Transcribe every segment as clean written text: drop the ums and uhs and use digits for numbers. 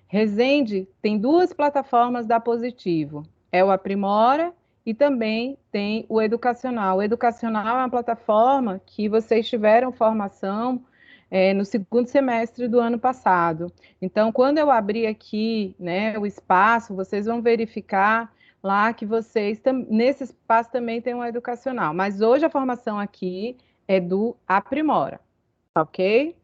Resende tem duas plataformas da Positivo, é o Aprimora e também tem o Educacional. O Educacional é uma plataforma que vocês tiveram formação no segundo semestre do ano passado. Então, quando eu abrir aqui, né, o espaço, vocês vão verificar lá que vocês, nesse espaço também tem um Educacional, mas hoje a formação aqui é do Aprimora, ok?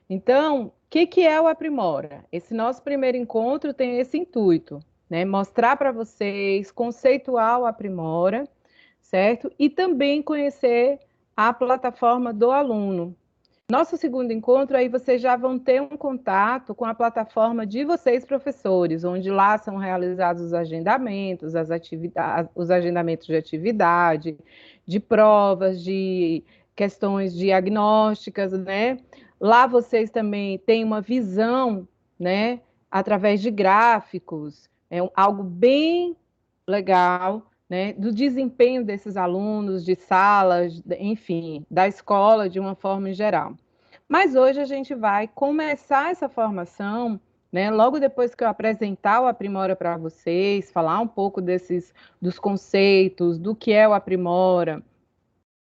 Então, o que é o Aprimora? Esse nosso primeiro encontro tem esse intuito, né? Mostrar para vocês, conceituar o Aprimora, certo? E também conhecer a plataforma do aluno. Nosso segundo encontro, aí vocês já vão ter um contato com a plataforma de vocês, professores, onde lá são realizados os agendamentos, as atividades, os agendamentos de atividade, de provas, de questões diagnósticas, né? Lá vocês também têm uma visão, né, através de gráficos, algo bem legal, né, do desempenho desses alunos, de salas, enfim, da escola de uma forma em geral. Mas hoje a gente vai começar essa formação, né, logo depois que eu apresentar o Aprimora para vocês, falar um pouco dos conceitos, do que é o Aprimora,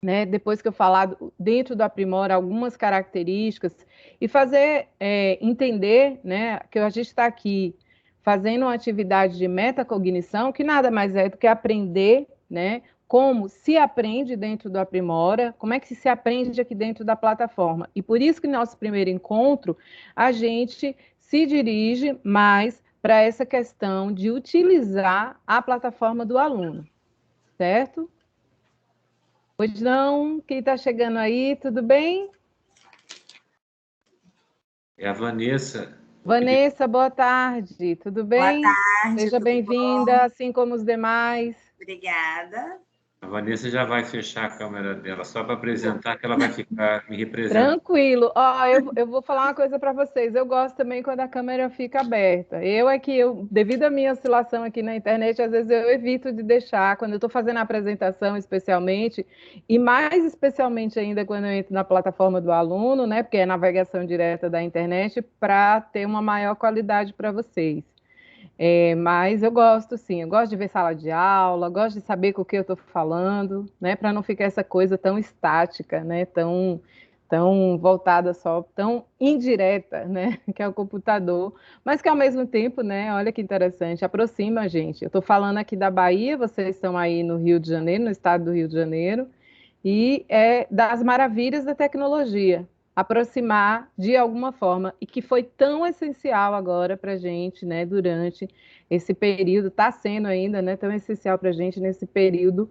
né, depois que eu falar dentro do Aprimora algumas características e fazer entender, né, que a gente está aqui fazendo uma atividade de metacognição, que nada mais é do que aprender, né, como se aprende dentro do Aprimora, como é que se aprende aqui dentro da plataforma. E por isso que no nosso primeiro encontro, a gente se dirige mais para essa questão de utilizar a plataforma do aluno, certo? Pois não, quem está chegando aí, tudo bem? É a Vanessa. Vanessa, boa tarde, tudo bem? Boa tarde, Seja tudo bem-vinda, bom? assim como os demais. Obrigada. A Vanessa já vai fechar a câmera dela, só para apresentar que ela vai ficar me representando. Tranquilo. Ó, eu vou falar uma coisa para vocês. Eu gosto também quando a câmera fica aberta. Devido à minha oscilação aqui na internet, às vezes eu evito de deixar, quando eu estou fazendo a apresentação especialmente, e mais especialmente ainda quando eu entro na plataforma do aluno, né? Porque é navegação direta da internet, para ter uma maior qualidade para vocês. Mas eu gosto, sim, eu gosto de ver sala de aula, gosto de saber com o que eu estou falando, né, para não ficar essa coisa tão estática, né, tão voltada só, tão indireta, né, que é o computador, mas que ao mesmo tempo, né, olha que interessante, aproxima a gente. Eu estou falando aqui da Bahia, vocês estão aí no Rio de Janeiro, no estado do Rio de Janeiro, e é das maravilhas da tecnologia, aproximar de alguma forma, e que foi tão essencial agora para a gente, né, durante esse período, está sendo ainda, né, tão essencial para a gente nesse período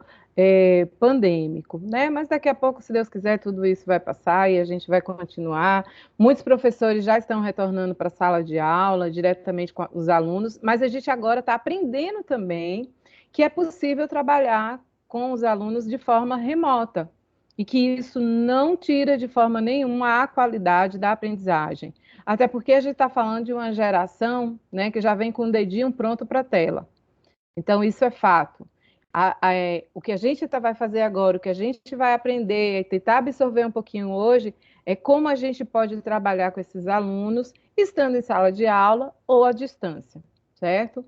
pandêmico, né, mas daqui a pouco, se Deus quiser, tudo isso vai passar e a gente vai continuar. Muitos professores já estão retornando para a sala de aula, diretamente com os alunos, mas a gente agora está aprendendo também que é possível trabalhar com os alunos de forma remota e que isso não tira de forma nenhuma a qualidade da aprendizagem. Até porque a gente está falando de uma geração, né, que já vem com o dedinho pronto para a tela. Então, isso é fato. O que a gente vai fazer agora, o que a gente vai aprender e tentar absorver um pouquinho hoje, é como a gente pode trabalhar com esses alunos, estando em sala de aula ou à distância, certo?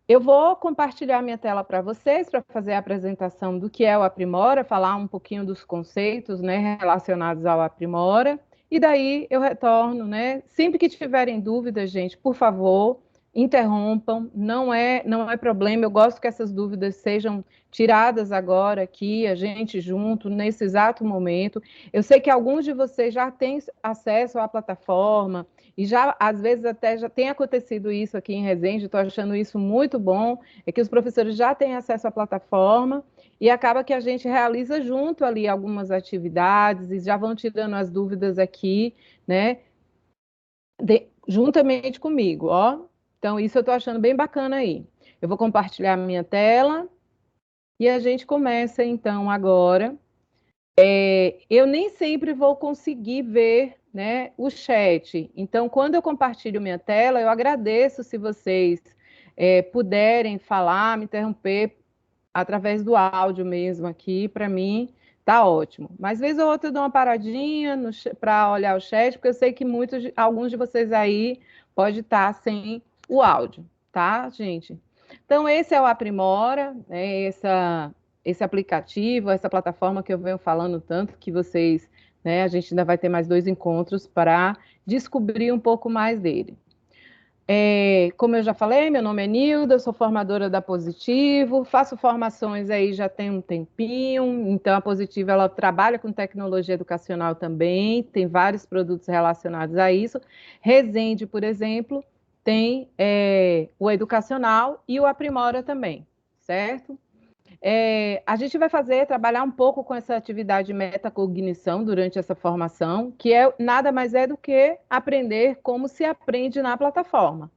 Eu vou compartilhar minha tela para vocês, para fazer a apresentação do que é o Aprimora, falar um pouquinho dos conceitos, né, relacionados ao Aprimora, e daí eu retorno, né? Sempre que tiverem dúvidas, gente, por favor, interrompam, não é problema, eu gosto que essas dúvidas sejam tiradas agora aqui, a gente junto, nesse exato momento. Eu sei que alguns de vocês já têm acesso à plataforma, e já, às vezes, até já tem acontecido isso aqui em Resende, estou achando isso muito bom, é que os professores já têm acesso à plataforma e acaba que a gente realiza junto ali algumas atividades e já vão tirando as dúvidas aqui, né, juntamente comigo, ó. Então, isso eu estou achando bem bacana aí. Eu vou compartilhar a minha tela e a gente começa, então, agora. Eu nem sempre vou conseguir ver, né, o chat. Então, quando eu compartilho minha tela, eu agradeço se vocês puderem falar, me interromper através do áudio mesmo aqui, para mim tá ótimo. Mas vez ou outra eu dou uma paradinha para olhar o chat, porque eu sei que alguns de vocês aí pode estar sem o áudio, tá, gente? Então, esse é o Aprimora, né, esse aplicativo, essa plataforma que eu venho falando tanto, que vocês, né, a gente ainda vai ter mais 2 encontros para descobrir um pouco mais dele. Como eu já falei, meu nome é Nilda, eu sou formadora da Positivo, faço formações aí já tem um tempinho, então a Positivo ela trabalha com tecnologia educacional também, tem vários produtos relacionados a isso. Resende, por exemplo, tem o educacional e o Aprimora também, certo? A gente vai trabalhar um pouco com essa atividade de metacognição durante essa formação, que nada mais é do que aprender como se aprende na plataforma.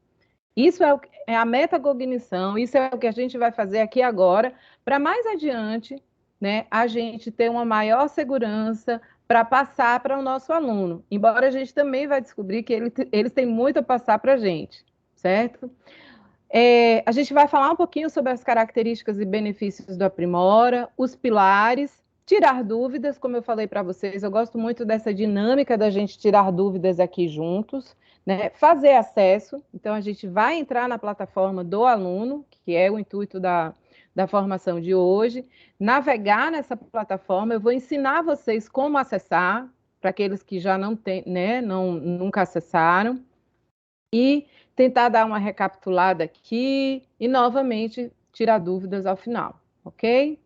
Isso é a metacognição, isso é o que a gente vai fazer aqui agora, para mais adiante, né, a gente ter uma maior segurança para passar para o nosso aluno. Embora a gente também vai descobrir que eles têm muito a passar para a gente, certo? A gente vai falar um pouquinho sobre as características e benefícios do Aprimora, os pilares, tirar dúvidas, como eu falei para vocês, eu gosto muito dessa dinâmica da gente tirar dúvidas aqui juntos, né? Fazer acesso, então a gente vai entrar na plataforma do aluno, que é o intuito da formação de hoje, navegar nessa plataforma, eu vou ensinar vocês como acessar, para aqueles que já não têm, né, nunca acessaram, e tentar dar uma recapitulada aqui e, novamente, tirar dúvidas ao final, ok?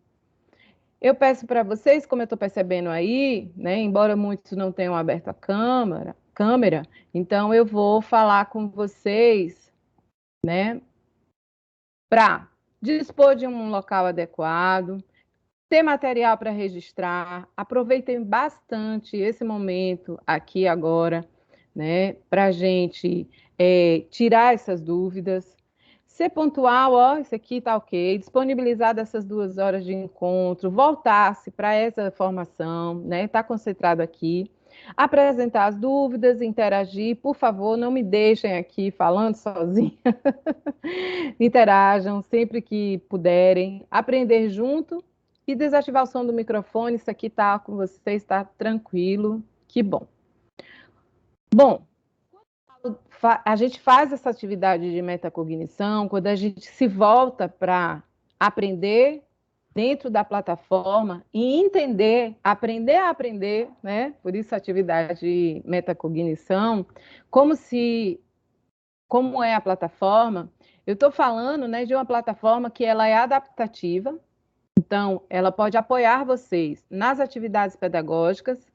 Eu peço para vocês, como eu estou percebendo aí, né, embora muitos não tenham aberto a câmera, então eu vou falar com vocês, né, para dispor de um local adequado, ter material para registrar, aproveitem bastante esse momento aqui agora, né, para a gente tirar essas dúvidas, ser pontual, ó, isso aqui está ok, disponibilizar dessas 2 horas de encontro, voltar-se para essa formação, né, estar concentrado aqui, apresentar as dúvidas, interagir, por favor, não me deixem aqui falando sozinha, interajam sempre que puderem, aprender junto e desativar o som do microfone, isso aqui está com você, está tranquilo, que bom. Bom, a gente faz essa atividade de metacognição quando a gente se volta para aprender dentro da plataforma e entender, aprender a aprender, né? Por isso a atividade de metacognição, como é a plataforma. Eu estou falando, né, de uma plataforma que ela é adaptativa, então ela pode apoiar vocês nas atividades pedagógicas,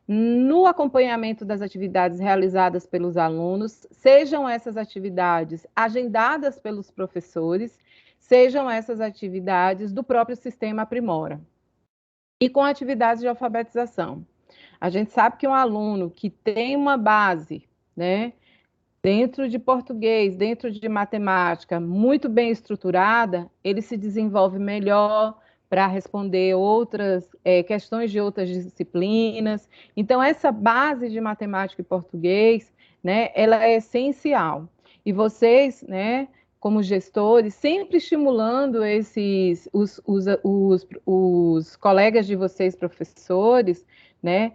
no acompanhamento das atividades realizadas pelos alunos, sejam essas atividades agendadas pelos professores, sejam essas atividades do próprio sistema Aprimora. E com atividades de alfabetização. A gente sabe que um aluno que tem uma base, né, dentro de português, dentro de matemática, muito bem estruturada, ele se desenvolve melhor para responder outras questões de outras disciplinas. Então, essa base de matemática e português, né, ela é essencial. E vocês, né, como gestores, sempre estimulando os colegas de vocês, professores, né,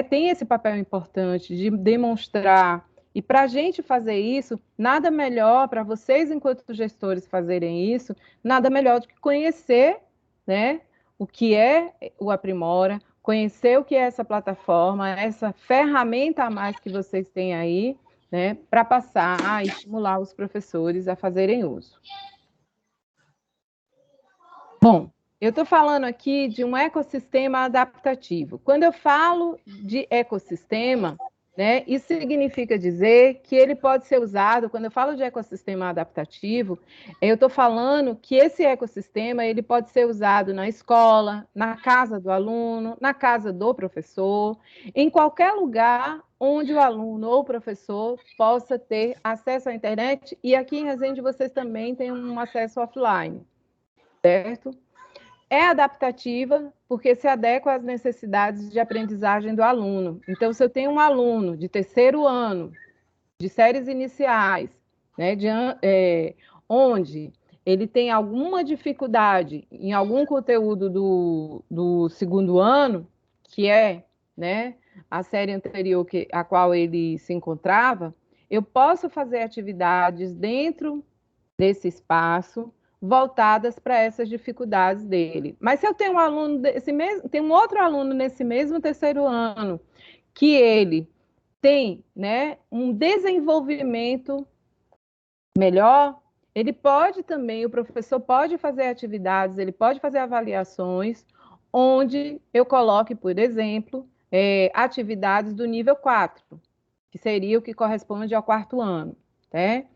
tem esse papel importante de demonstrar. E para a gente fazer isso, nada melhor, para vocês, enquanto gestores, fazerem isso, nada melhor do que conhecer, né, o que é o Aprimora, conhecer o que é essa plataforma, essa ferramenta a mais que vocês têm aí, né, para passar e estimular os professores a fazerem uso. Bom, eu estou falando aqui de um ecossistema adaptativo. Quando eu falo de ecossistema, né, isso significa dizer que ele pode ser usado, quando eu falo de ecossistema adaptativo, eu estou falando que esse ecossistema ele pode ser usado na escola, na casa do aluno, na casa do professor, em qualquer lugar onde o aluno ou o professor possa ter acesso à internet, e aqui em Resende vocês também têm um acesso offline, certo? É adaptativa porque se adequa às necessidades de aprendizagem do aluno. Então, se eu tenho um aluno de 3º ano, de séries iniciais, né, onde ele tem alguma dificuldade em algum conteúdo do 2º ano, que é, né, a série anterior a qual ele se encontrava, eu posso fazer atividades dentro desse espaço voltadas para essas dificuldades dele. Mas se eu tenho um aluno tem um outro aluno nesse mesmo terceiro ano que ele tem, né, um desenvolvimento melhor, ele pode também, o professor pode fazer atividades, ele pode fazer avaliações, onde eu coloque, por exemplo, atividades do nível 4, que seria o que corresponde ao quarto ano, né?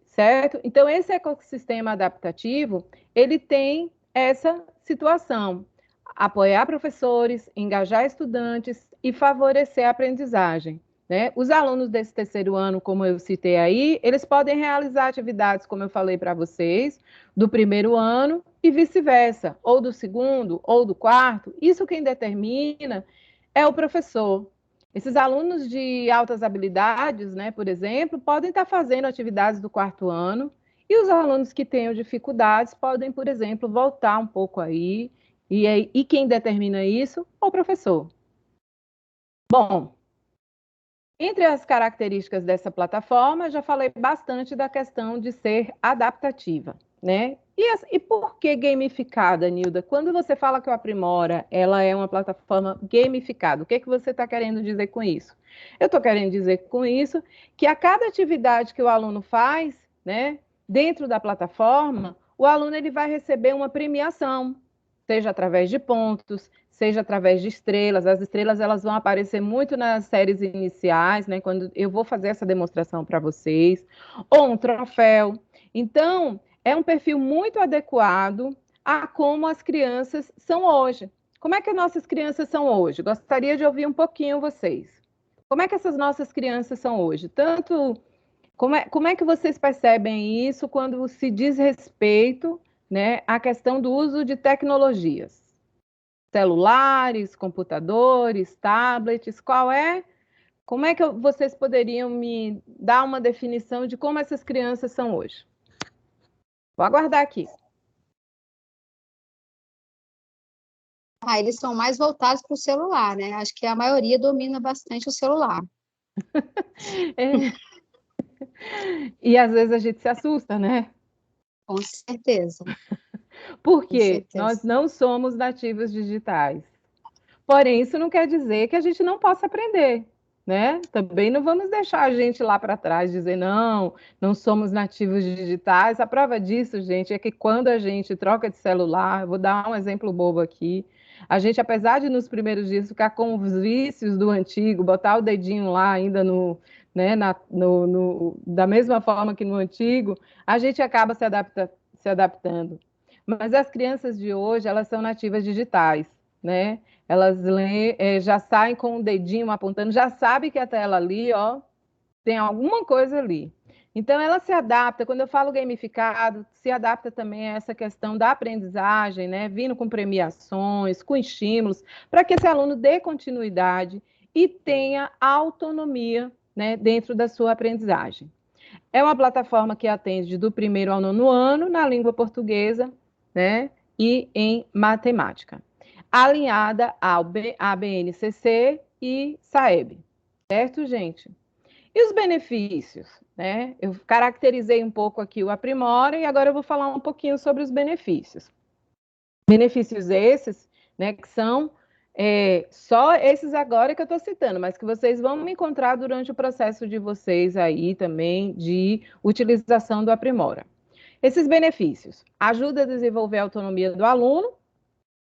Certo? Então, esse ecossistema adaptativo, ele tem essa situação, apoiar professores, engajar estudantes e favorecer a aprendizagem, né? Os alunos desse terceiro ano, como eu citei aí, eles podem realizar atividades, como eu falei para vocês, do primeiro ano e vice-versa, ou do segundo, ou do quarto. Isso quem determina é o professor. Esses alunos de altas habilidades, né, por exemplo, podem estar fazendo atividades do quarto ano, e os alunos que tenham dificuldades podem, por exemplo, voltar um pouco aí, e quem determina isso? O professor. Bom, entre as características dessa plataforma, já falei bastante da questão de ser adaptativa, né? E por que gamificada, Nilda? Quando você fala que o Aprimora, ela é uma plataforma gamificada, o que você está querendo dizer com isso? Eu estou querendo dizer com isso que a cada atividade que o aluno faz, né, dentro da plataforma, o aluno ele vai receber uma premiação, seja através de pontos, seja através de estrelas. As estrelas elas vão aparecer muito nas séries iniciais, né, quando eu vou fazer essa demonstração para vocês, ou um troféu. Então, é um perfil muito adequado a como as crianças são hoje. Como é que as nossas crianças são hoje? Gostaria de ouvir um pouquinho vocês. Como é que essas nossas crianças são hoje? Como é que vocês percebem isso quando se diz respeito, né, à questão do uso de tecnologias? Celulares, computadores, tablets, como é que vocês poderiam me dar uma definição de como essas crianças são hoje? Vou aguardar aqui. Eles são mais voltados para o celular, né? Acho que a maioria domina bastante o celular. E às vezes a gente se assusta, né? Com certeza. Porque nós não somos nativos digitais. Porém, isso não quer dizer que a gente não possa aprender, né? Também não vamos deixar a gente lá para trás dizer não somos nativos digitais. A prova disso, gente, é que quando a gente troca de celular, vou dar um exemplo bobo aqui, a gente, apesar de nos primeiros dias ficar com os vícios do antigo, botar o dedinho lá ainda né, da mesma forma que no antigo, a gente acaba se adaptando. Mas as crianças de hoje, elas são nativas digitais, né? Elas já saem com o dedinho apontando, já sabe que a tela ali, ó, tem alguma coisa ali. Então, ela se adapta, quando eu falo gamificado, se adapta também a essa questão da aprendizagem, né? Vindo com premiações, com estímulos, para que esse aluno dê continuidade e tenha autonomia, né, dentro da sua aprendizagem. É uma plataforma que atende do primeiro ao nono ano na língua portuguesa, né, e em matemática, alinhada ao ABNCC e SAEB, certo, gente? E os benefícios, né? Eu caracterizei um pouco aqui o Aprimora e agora eu vou falar um pouquinho sobre os benefícios. Benefícios esses, né, que são só esses agora que eu estou citando, mas que vocês vão encontrar durante o processo de vocês aí também de utilização do Aprimora. Esses benefícios ajudam a desenvolver a autonomia do aluno,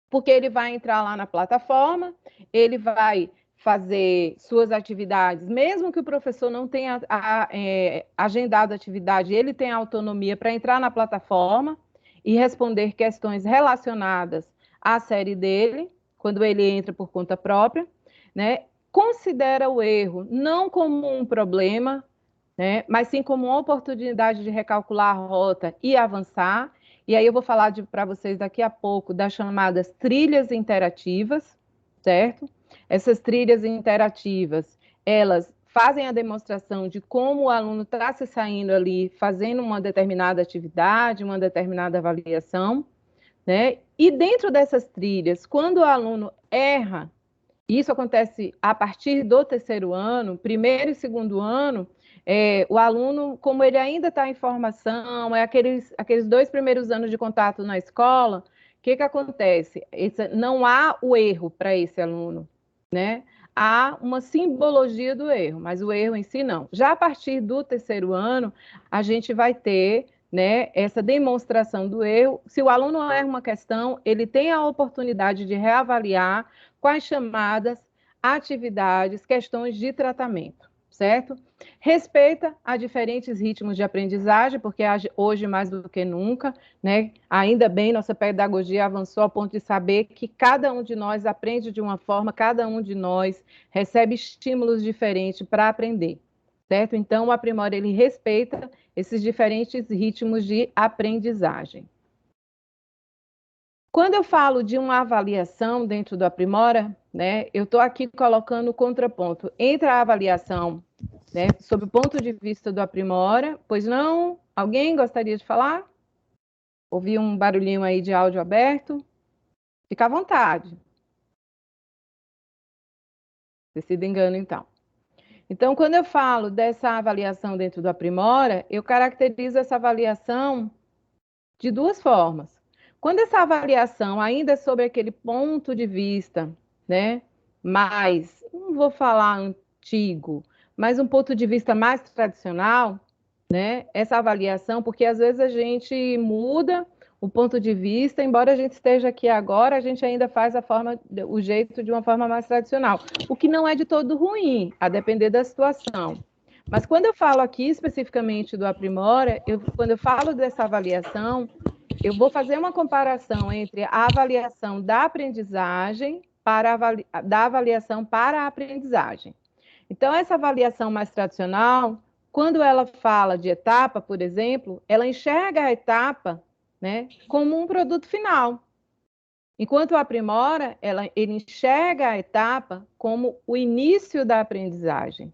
porque ele vai entrar lá na plataforma, ele vai fazer suas atividades, mesmo que o professor não tenha agendado a atividade, ele tem a autonomia para entrar na plataforma e responder questões relacionadas à série dele, quando ele entra por conta própria, né? Considera o erro não como um problema, né? Mas sim como uma oportunidade de recalcular a rota e avançar. E aí eu vou falar para vocês daqui a pouco das chamadas trilhas interativas, certo? Essas trilhas interativas, elas fazem a demonstração de como o aluno está se saindo ali, fazendo uma determinada atividade, uma determinada avaliação, né? E dentro dessas trilhas, quando o aluno erra, isso acontece a partir do terceiro ano, primeiro e segundo ano, O aluno, como ele ainda está em formação, aqueles 2 primeiros anos de contato na escola, o que acontece? Não há o erro para esse aluno, né? Há uma simbologia do erro, mas o erro em si não. Já a partir do 3º ano, a gente vai ter, né, essa demonstração do erro. Se o aluno erra uma questão, ele tem a oportunidade de reavaliar com as chamadas atividades, questões de tratamento, certo? Respeita a diferentes ritmos de aprendizagem, porque hoje mais do que nunca, né? Ainda bem, nossa pedagogia avançou ao ponto de saber que cada um de nós aprende de uma forma, cada um de nós recebe estímulos diferentes para aprender, certo? Então, o Aprimora, ele respeita esses diferentes ritmos de aprendizagem. Quando eu falo de uma avaliação dentro do Aprimora, né, eu estou aqui colocando o contraponto entre a avaliação, né, sob o ponto de vista do Aprimora. Pois não? Alguém gostaria de falar? Ouvi um barulhinho aí de áudio aberto? Fica à vontade. Se se engano, então. Então, quando eu falo dessa avaliação dentro do Aprimora, eu caracterizo essa avaliação de 2 formas. Quando essa avaliação ainda é sobre aquele ponto de vista, né, mais, não vou falar antigo, mas um ponto de vista mais tradicional, né, essa avaliação, porque às vezes a gente muda o ponto de vista, embora a gente esteja aqui agora, a gente ainda faz o jeito de uma forma mais tradicional, o que não é de todo ruim, a depender da situação. Mas quando eu falo aqui especificamente do Aprimora, quando eu falo dessa avaliação, eu vou fazer uma comparação entre a avaliação da aprendizagem da avaliação para a aprendizagem. Então, essa avaliação mais tradicional, quando ela fala de etapa, por exemplo, ela enxerga a etapa, né, como um produto final. Enquanto o Aprimora, ele enxerga a etapa como o início da aprendizagem.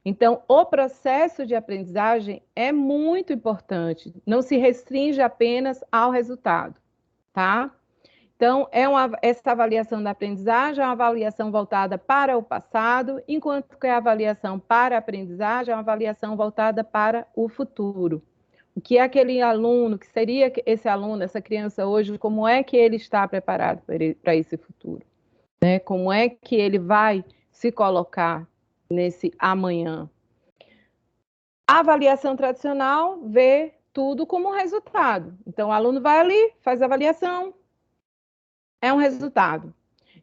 Então, o processo de aprendizagem é muito importante, não se restringe apenas ao resultado, tá? Então, essa avaliação da aprendizagem é uma avaliação voltada para o passado, enquanto que a avaliação para a aprendizagem é uma avaliação voltada para o futuro. O que é aquele aluno, que seria esse aluno, essa criança hoje, como é que ele está preparado para esse futuro? Né? Como é que ele vai se colocar nesse amanhã? A avaliação tradicional vê tudo como resultado. Então, o aluno vai ali, faz a avaliação, é um resultado.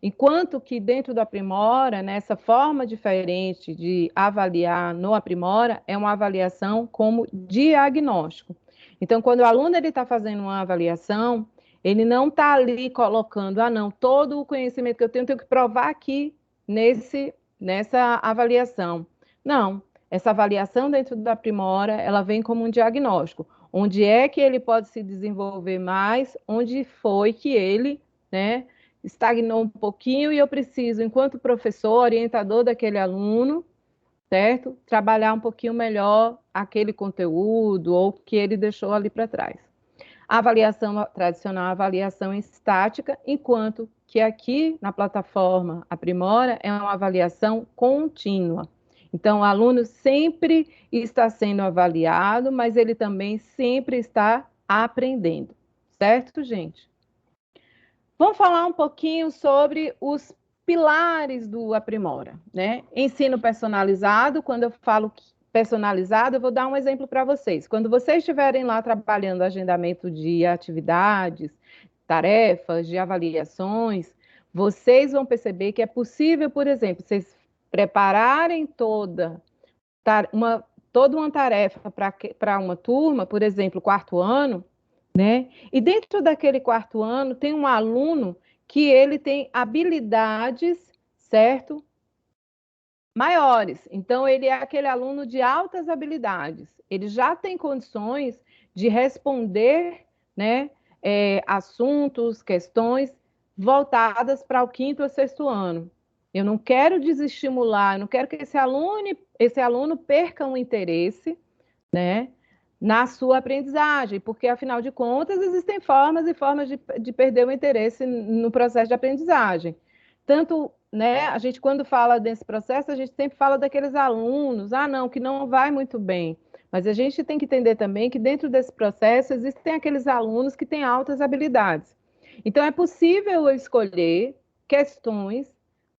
Enquanto que dentro do Aprimora, nessa forma diferente de avaliar no Aprimora, é uma avaliação como diagnóstico. Então, quando o aluno está fazendo uma avaliação, ele não está ali colocando, não, todo o conhecimento que eu tenho que provar aqui nessa avaliação. Não, essa avaliação dentro do Aprimora, ela vem como um diagnóstico. Onde é que ele pode se desenvolver mais, onde foi que ele, né, estagnou um pouquinho e eu preciso, enquanto professor, orientador daquele aluno, certo? Trabalhar um pouquinho melhor aquele conteúdo ou que ele deixou ali para trás. A avaliação tradicional, a avaliação estática, enquanto que aqui na plataforma Aprimora é uma avaliação contínua. Então, o aluno sempre está sendo avaliado, mas ele também sempre está aprendendo, certo, gente? Vamos falar um pouquinho sobre os pilares do Aprimora, né? Ensino personalizado. Quando eu falo personalizado, eu vou dar um exemplo para vocês. Quando vocês estiverem lá trabalhando agendamento de atividades, tarefas, de avaliações, vocês vão perceber que é possível, por exemplo, vocês prepararem toda uma tarefa para uma turma, por exemplo, 4º ano, né? E dentro daquele 4º ano tem um aluno que ele tem habilidades, certo? Maiores. Então, ele é aquele aluno de altas habilidades. Ele já tem condições de responder, né, assuntos, questões voltadas para o 5º ou 6º ano. Eu não quero desestimular, eu não quero que esse aluno perca o interesse, né, na sua aprendizagem, porque, afinal de contas, existem formas e formas de perder o interesse no processo de aprendizagem. Tanto né, a gente quando fala desse processo, a gente sempre fala daqueles alunos, não, que não vai muito bem. Mas a gente tem que entender também que dentro desse processo existem aqueles alunos que têm altas habilidades. Então, é possível eu escolher questões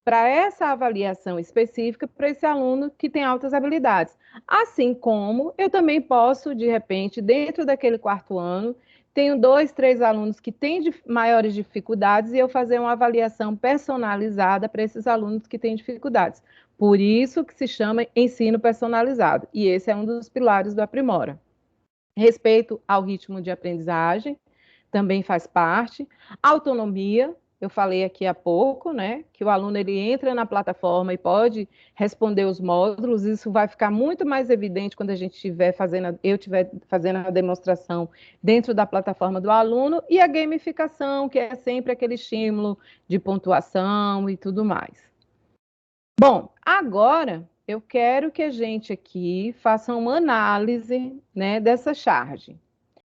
para essa avaliação específica para esse aluno que tem altas habilidades. Assim como eu também posso, de repente, dentro daquele quarto ano, tenho 2, 3 alunos que têm maiores dificuldades e eu fazer uma avaliação personalizada para esses alunos que têm dificuldades. Por isso que se chama ensino personalizado. E esse é um dos pilares do Aprimora. Respeito ao ritmo de aprendizagem também faz parte. Autonomia, eu falei aqui há pouco, né, que o aluno ele entra na plataforma e pode responder os módulos, isso vai ficar muito mais evidente quando a gente estiver fazendo, eu estiver fazendo a demonstração dentro da plataforma do aluno, e a gamificação, que é sempre aquele estímulo de pontuação e tudo mais. Bom, agora eu quero que a gente aqui faça uma análise, né, dessa charge.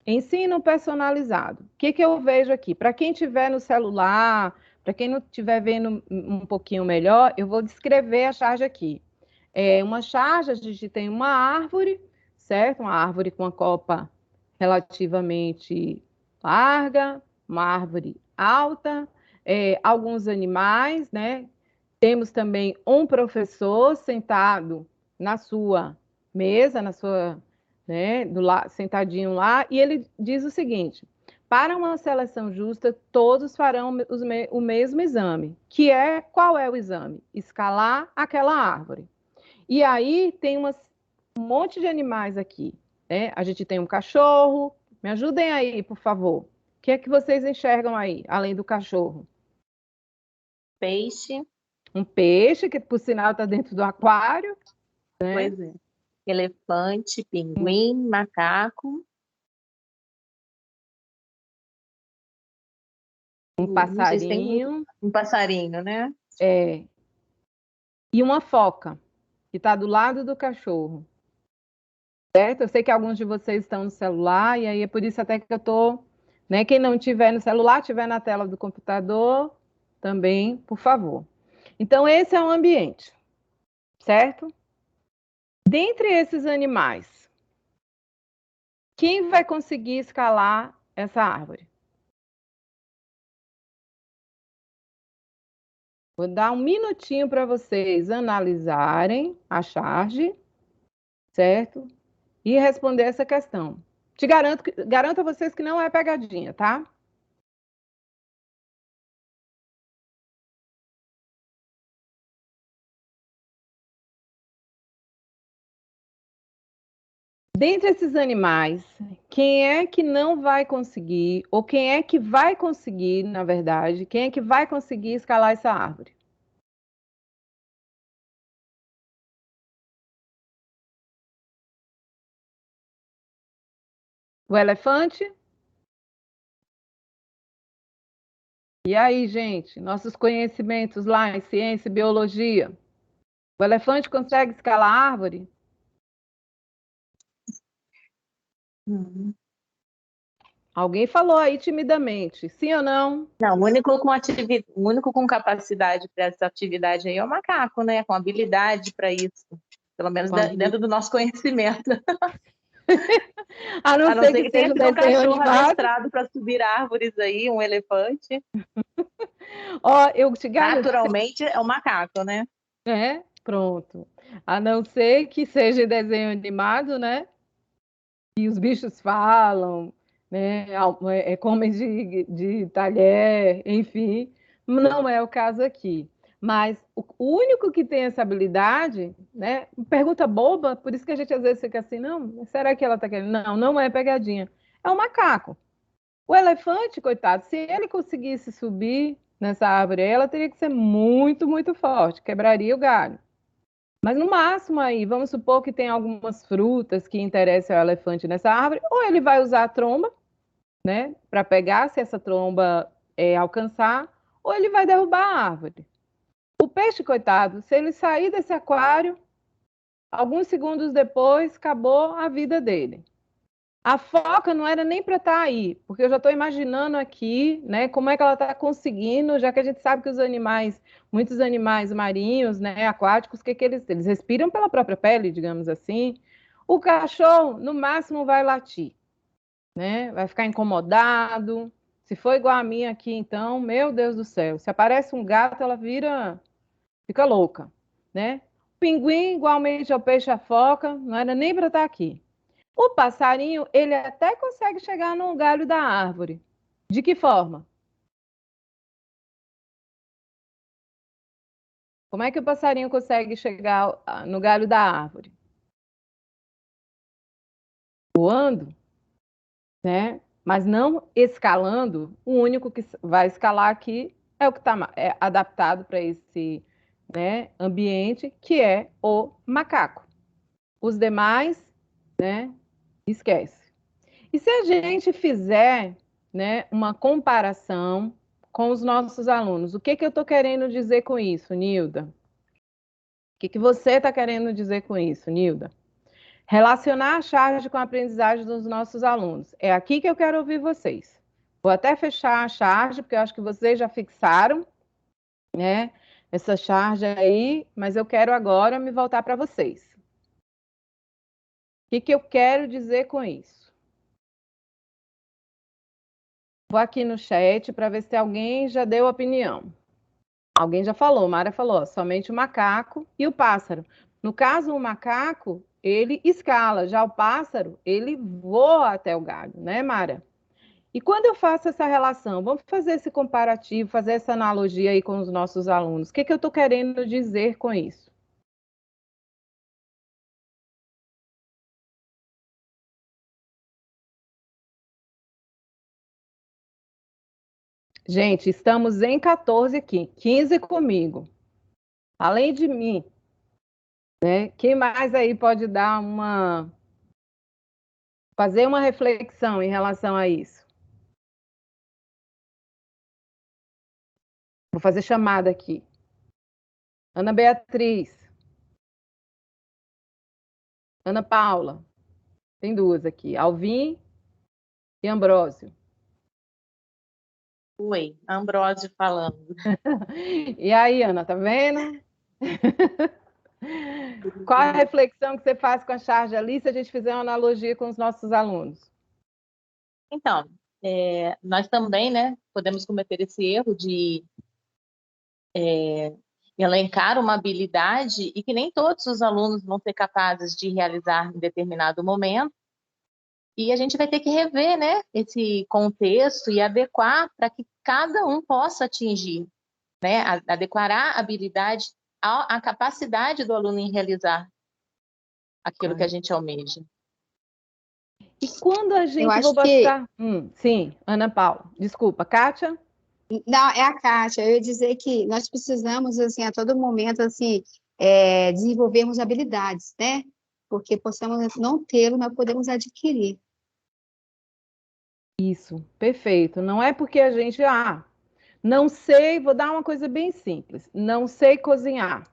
Ensino personalizado. O que eu vejo aqui? Para quem estiver no celular, para quem não estiver vendo um pouquinho melhor, eu vou descrever a charge aqui. É uma charge, a gente tem uma árvore, certo? Uma árvore com a copa relativamente larga, uma árvore alta, alguns animais, né? Temos também um professor sentado na sua mesa, na sua, né, sentadinho lá, e ele diz o seguinte: para uma seleção justa, todos farão o mesmo exame, que é qual é o exame? Escalar aquela árvore. E aí tem um monte de animais aqui, né? A gente tem um cachorro. Me ajudem aí, por favor. O que é que vocês enxergam aí, além do cachorro? Peixe. Um peixe, que por sinal está dentro do aquário, né? Pois é. Elefante, pinguim, macaco. Um passarinho. Um passarinho, né? É. E uma foca, que está do lado do cachorro. Certo? Eu sei que alguns de vocês estão no celular, e aí é por isso até que eu estou, né? Quem não tiver no celular, tiver na tela do computador, também, por favor. Então, esse é o ambiente, certo? Dentre esses animais, quem vai conseguir escalar essa árvore? Vou dar um minutinho para vocês analisarem a charge, certo? E responder essa questão. Garanto a vocês que não é pegadinha, tá? Dentre esses animais, quem é que não vai conseguir, ou quem é que vai conseguir, na verdade, quem é que vai conseguir escalar essa árvore? O elefante? E aí, gente, nossos conhecimentos lá em ciência e biologia. O elefante consegue escalar a árvore? Alguém falou aí timidamente, sim ou não? Não, o único com capacidade para essa atividade aí é o macaco, né? Com habilidade para isso. Pelo menos dentro do nosso conhecimento. A não ser que tenha seja um cachorro adestrado para subir árvores aí, um elefante. Ó, eu te garanto. Naturalmente é o macaco, né? É, pronto. A não ser que seja desenho animado, né? E os bichos falam, né? Comem de talher, enfim. Não é o caso aqui. Mas o único que tem essa habilidade, né? Pergunta boba, por isso que a gente às vezes fica assim, não, será que ela está querendo? Não, não é pegadinha. É o macaco. O elefante, coitado, se ele conseguisse subir nessa árvore, ela teria que ser muito, muito forte, quebraria o galho. Mas no máximo aí, vamos supor que tem algumas frutas que interessam ao elefante nessa árvore, ou ele vai usar a tromba, né, para pegar se essa tromba alcançar, ou ele vai derrubar a árvore. O peixe, coitado, se ele sair desse aquário, alguns segundos depois, acabou a vida dele. A foca não era nem para estar aí, porque eu já estou imaginando aqui, né, como é que ela está conseguindo, já que a gente sabe que os animais, muitos animais marinhos, né, aquáticos, que eles respiram pela própria pele, digamos assim. O cachorro, no máximo, vai latir, né, vai ficar incomodado. Se for igual a minha aqui, então, meu Deus do céu, se aparece um gato, ela fica louca, né? O pinguim, igualmente ao peixe, a foca, não era nem para estar aqui. O passarinho, ele até consegue chegar no galho da árvore. De que forma? Como é que o passarinho consegue chegar no galho da árvore? Voando, né? Mas não escalando. O único que vai escalar aqui é o que está adaptado para esse, né, ambiente, que é o macaco. Os demais, né, esquece. E se a gente fizer, né, uma comparação com os nossos alunos, o que que eu estou querendo dizer com isso, Nilda? O que que você está querendo dizer com isso, Nilda? Relacionar a charge com a aprendizagem dos nossos alunos. É aqui que eu quero ouvir vocês. Vou até fechar a charge, porque eu acho que vocês já fixaram, né, essa charge aí, mas eu quero agora me voltar para vocês. O que que eu quero dizer com isso? Vou aqui no chat para ver se alguém já deu opinião. Alguém já falou, Mara falou, ó, somente o macaco e o pássaro. No caso, o macaco, ele escala, já o pássaro, ele voa até o galho, né, Mara? E quando eu faço essa relação, vamos fazer esse comparativo, fazer essa analogia aí com os nossos alunos. O que que eu estou querendo dizer com isso? Gente, estamos em 14 aqui, 15 comigo. Além de mim, né? Quem mais aí pode dar fazer uma reflexão em relação a isso? Vou fazer chamada aqui. Ana Beatriz, Ana Paula, tem duas aqui, Alvin e Ambrósio. Oi, Ambrósio falando. E aí, Ana, tá vendo? Qual a reflexão que você faz com a charge ali, se a gente fizer uma analogia com os nossos alunos? Então, nós também, né, podemos cometer esse erro de elencar uma habilidade e que nem todos os alunos vão ser capazes de realizar em determinado momento. E a gente vai ter que rever, né, esse contexto e adequar para que cada um possa atingir, né, adequar a habilidade à capacidade do aluno em realizar aquilo que a gente almeja. E quando a gente... Eu acho vou botar... sim, Ana Paula. Desculpa, Kátia? Não, é a Kátia. Eu ia dizer que nós precisamos, assim, a todo momento, assim, desenvolvermos habilidades, né? Porque possamos não tê-lo, mas podemos adquirir. Isso, perfeito. Não é porque a gente... não sei, vou dar uma coisa bem simples. Não sei cozinhar.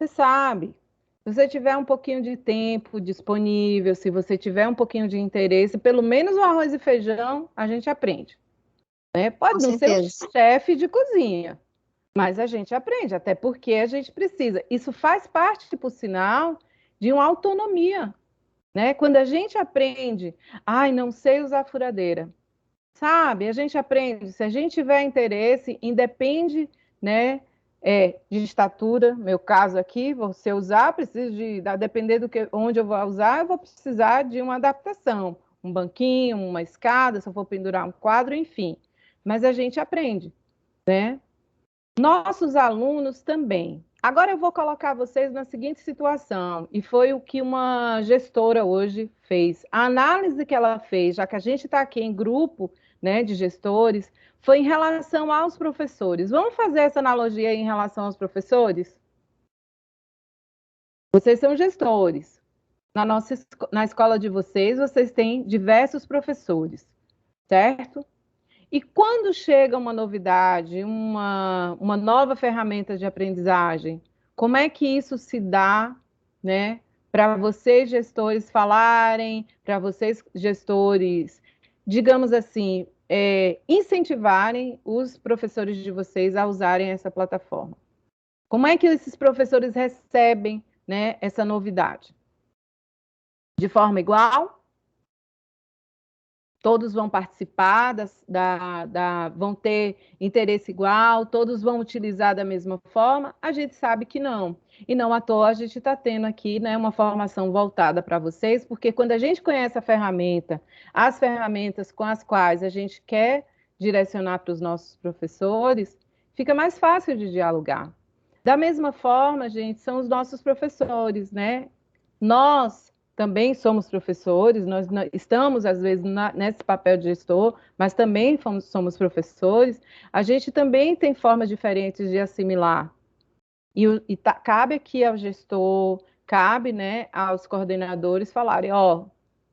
Você sabe. Se você tiver um pouquinho de tempo disponível, se você tiver um pouquinho de interesse, pelo menos o arroz e feijão, a gente aprende. Né? Pode Com não ser certeza. o chefe de cozinha, mas a gente aprende, até porque a gente precisa. Isso faz parte, por sinal, de uma autonomia. Né? Quando a gente aprende, não sei usar furadeira. Sabe, a gente aprende, se a gente tiver interesse, independe, né, de estatura, meu caso aqui, você usar, preciso depender do que, onde eu vou usar, eu vou precisar de uma adaptação, um banquinho, uma escada, se eu for pendurar um quadro, enfim. Mas a gente aprende, né? Nossos alunos também. Agora eu vou colocar vocês na seguinte situação, e foi o que uma gestora hoje fez. A análise que ela fez, já que a gente está aqui em grupo, né, de gestores, foi em relação aos professores. Vamos fazer essa analogia aí em relação aos professores? Vocês são gestores. Na escola de vocês, vocês têm diversos professores, certo? E quando chega uma novidade, uma nova ferramenta de aprendizagem, como é que isso se dá, né, para vocês, gestores, falarem, para vocês, gestores, digamos assim, incentivarem os professores de vocês a usarem essa plataforma. Como é que esses professores recebem, né, essa novidade? De forma igual? Todos vão participar, vão ter interesse igual, todos vão utilizar da mesma forma? A gente sabe que não. E não à toa a gente está tendo aqui, né, uma formação voltada para vocês, porque quando a gente conhece a ferramenta, as ferramentas com as quais a gente quer direcionar para os nossos professores, fica mais fácil de dialogar. Da mesma forma, gente, são os nossos professores, né? Nós também somos professores, nós estamos, às vezes, nesse papel de gestor, mas também somos professores. A gente também tem formas diferentes de assimilar. Cabe aqui ao gestor, cabe, né, aos coordenadores falarem, ó,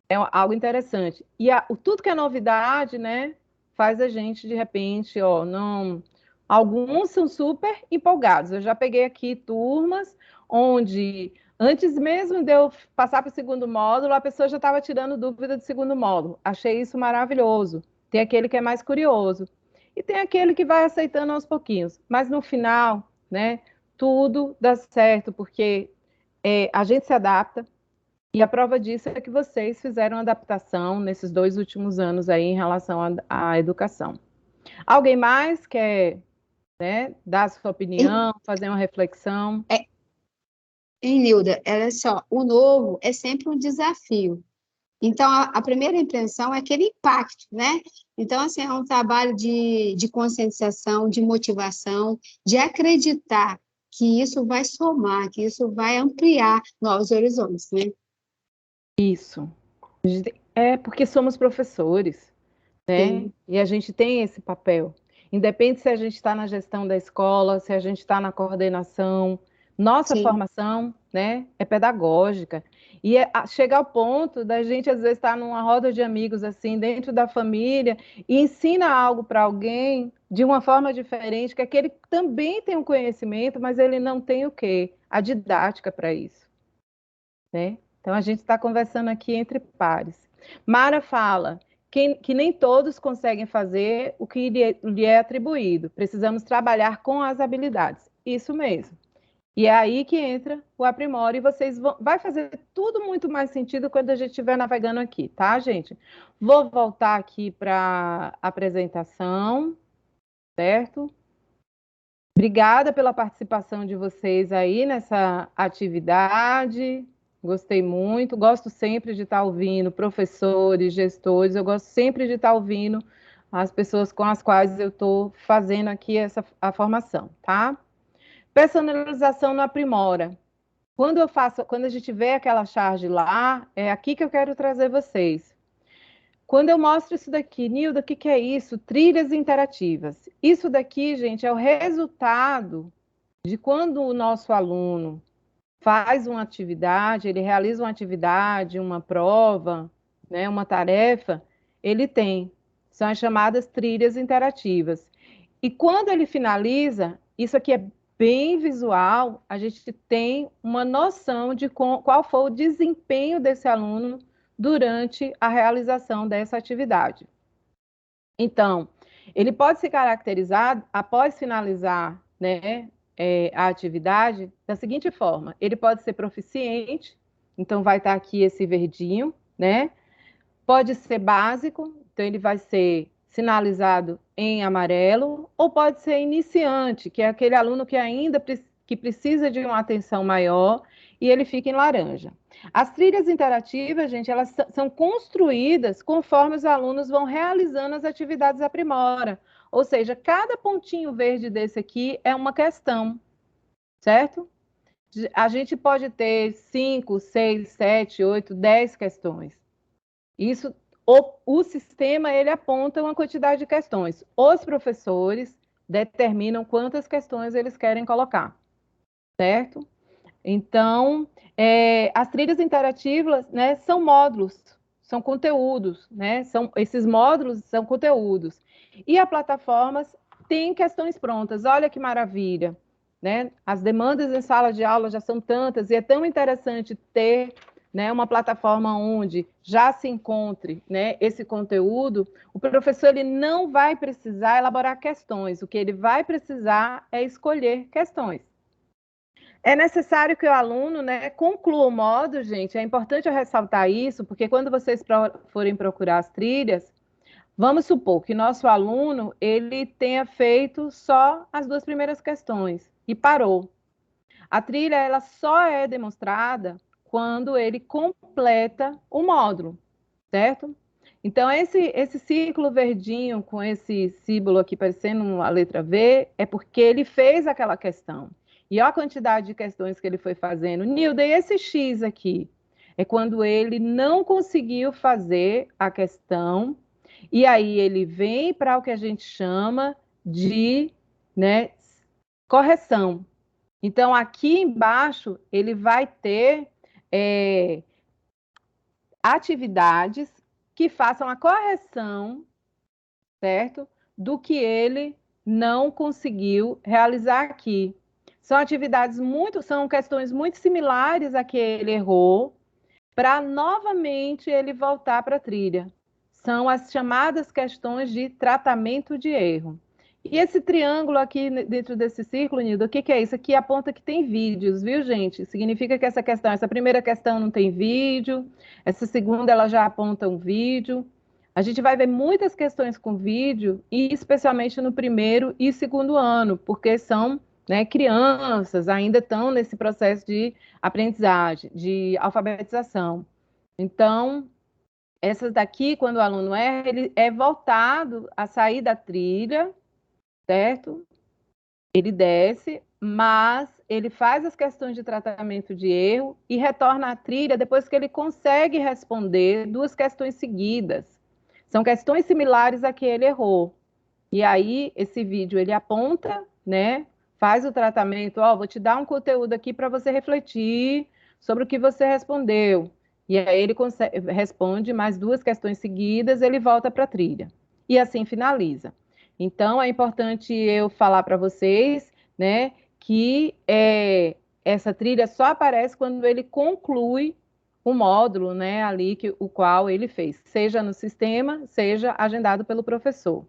é algo interessante. E tudo que é novidade, né, faz a gente, de repente, ó, não... Alguns são super empolgados. Eu já peguei aqui turmas onde, antes mesmo de eu passar para o segundo módulo, a pessoa já estava tirando dúvida do segundo módulo. Achei isso maravilhoso. Tem aquele que é mais curioso. E tem aquele que vai aceitando aos pouquinhos. Mas no final, né, tudo dá certo, porque a gente se adapta, e a prova disso é que vocês fizeram adaptação nesses 2 últimos anos aí em relação à educação. Alguém mais quer, né, dar a sua opinião, fazer uma reflexão? Nilda, olha só, o novo é sempre um desafio. Então, a primeira impressão é aquele impacto, né? Então, assim, é um trabalho de conscientização, de motivação, de acreditar que isso vai somar, que isso vai ampliar novos horizontes, né? Isso. É porque somos professores, né? Sim. E a gente tem esse papel. Independe se a gente está na gestão da escola, se a gente está na coordenação, nossa Sim. formação, né, é pedagógica. E chega ao ponto da gente, às vezes, estar numa roda de amigos, assim, dentro da família, e ensina algo para alguém de uma forma diferente, que aquele também tem um conhecimento, mas ele não tem o quê? A didática para isso, né? Então, a gente está conversando aqui entre pares. Mara fala que nem todos conseguem fazer o que lhe é atribuído. Precisamos trabalhar com as habilidades. Isso mesmo. E é aí que entra o aprimora, e vocês vai fazer tudo muito mais sentido quando a gente estiver navegando aqui, tá, gente? Vou voltar aqui para a apresentação, certo? Obrigada pela participação de vocês aí nessa atividade. Gostei muito. Gosto sempre de estar ouvindo professores, gestores. Eu gosto sempre de estar ouvindo as pessoas com as quais eu estou fazendo aqui a formação, tá? Personalização no aprimora. Quando a gente vê aquela charge lá, é aqui que eu quero trazer vocês. Quando eu mostro isso daqui, Nilda, o que é isso? Trilhas interativas. Isso daqui, gente, é o resultado de quando o nosso aluno faz uma atividade, ele realiza uma atividade, uma prova, né, uma tarefa, ele tem. São as chamadas trilhas interativas. E quando ele finaliza, isso aqui é bem visual, a gente tem uma noção de qual foi o desempenho desse aluno durante a realização dessa atividade. Então, ele pode se caracterizar, após finalizar, né, a atividade, da seguinte forma: ele pode ser proficiente, então vai estar aqui esse verdinho, né? Pode ser básico, então ele vai ser sinalizado em amarelo, ou pode ser iniciante, que é aquele aluno que ainda precisa de uma atenção maior, e ele fica em laranja. As trilhas interativas, gente, elas são construídas conforme os alunos vão realizando as atividades aprimora. Ou seja, cada pontinho verde desse aqui é uma questão, certo? A gente pode ter 5, 6, 7, 8, 10 questões. Isso, o sistema, ele aponta uma quantidade de questões. Os professores determinam quantas questões eles querem colocar, certo? Então, as trilhas interativas, né, são módulos, são conteúdos, né? Esses módulos são conteúdos. E a plataforma tem questões prontas. Olha que maravilha. né? As demandas em sala de aula já são tantas, e é tão interessante ter, né, uma plataforma onde já se encontre, né, esse conteúdo. O professor ele não vai precisar elaborar questões, o que ele vai precisar é escolher questões. É necessário que o aluno, né, conclua o módulo, gente. É importante eu ressaltar isso, porque quando vocês forem procurar as trilhas, vamos supor que nosso aluno ele tenha feito só as 2 primeiras questões e parou. A trilha ela só é demonstrada quando ele completa o módulo, certo? Então, esse círculo verdinho com esse símbolo aqui parecendo a letra V é porque ele fez aquela questão. E olha a quantidade de questões que ele foi fazendo. Nilda, e esse X aqui? É quando ele não conseguiu fazer a questão, e aí ele vem para o que a gente chama de, né, correção. Então, aqui embaixo, ele vai ter atividades que façam a correção, certo? Do que ele não conseguiu realizar aqui. São questões muito similares a que ele errou, para novamente ele voltar para a trilha. São as chamadas questões de tratamento de erro. E esse triângulo aqui dentro desse círculo, Nilda, o que é isso? Aqui aponta que tem vídeos, viu, gente? Significa que essa primeira questão não tem vídeo, essa segunda ela já aponta um vídeo. A gente vai ver muitas questões com vídeo, e especialmente no primeiro e segundo ano, porque são, né, crianças, ainda estão nesse processo de aprendizagem, de alfabetização. Então, essas daqui, quando o aluno erra, ele é voltado a sair da trilha, certo? Ele desce, mas ele faz as questões de tratamento de erro e retorna à trilha depois que ele consegue responder 2 questões seguidas. São questões similares a que ele errou. E aí, esse vídeo, ele aponta, né? Faz o tratamento, ó, vou te dar um conteúdo aqui para você refletir sobre o que você respondeu. E aí ele responde mais 2 questões seguidas, ele volta para a trilha. E assim finaliza. Então, é importante eu falar para vocês, né, que essa trilha só aparece quando ele conclui o módulo, né, ali o qual ele fez, seja no sistema, seja agendado pelo professor.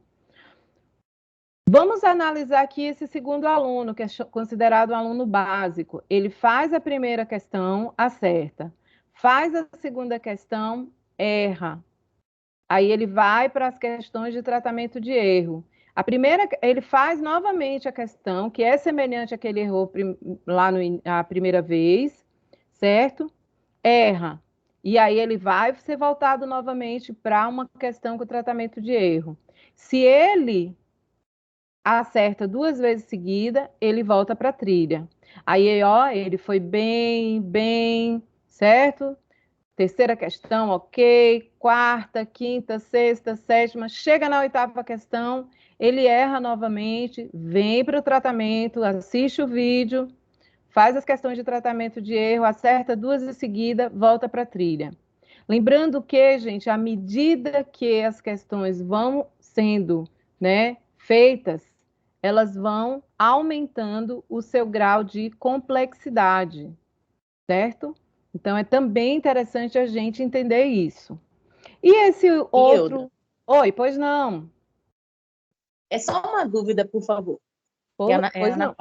Vamos analisar aqui esse segundo aluno, que é considerado um aluno básico. Ele faz a primeira questão, acerta. Faz a segunda questão, erra. Aí ele vai para as questões de tratamento de erro. Ele faz novamente a questão, que é semelhante à que ele errou lá a primeira vez, certo? Erra. E aí ele vai ser voltado novamente para uma questão com tratamento de erro. Se ele acerta 2 vezes seguida, ele volta para a trilha. Aí, ó, ele foi bem, certo? Terceira questão, ok. Quarta, quinta, sexta, sétima. Chega na 8ª questão, ele erra novamente, vem para o tratamento, assiste o vídeo, faz as questões de tratamento de erro, acerta 2 em seguida, volta para a trilha. Lembrando que, gente, à medida que as questões vão sendo, né, feitas, elas vão aumentando o seu grau de complexidade, certo? Então, é também interessante a gente entender isso. E esse outro... Oi, pois não. É só uma dúvida, por favor. Pois não.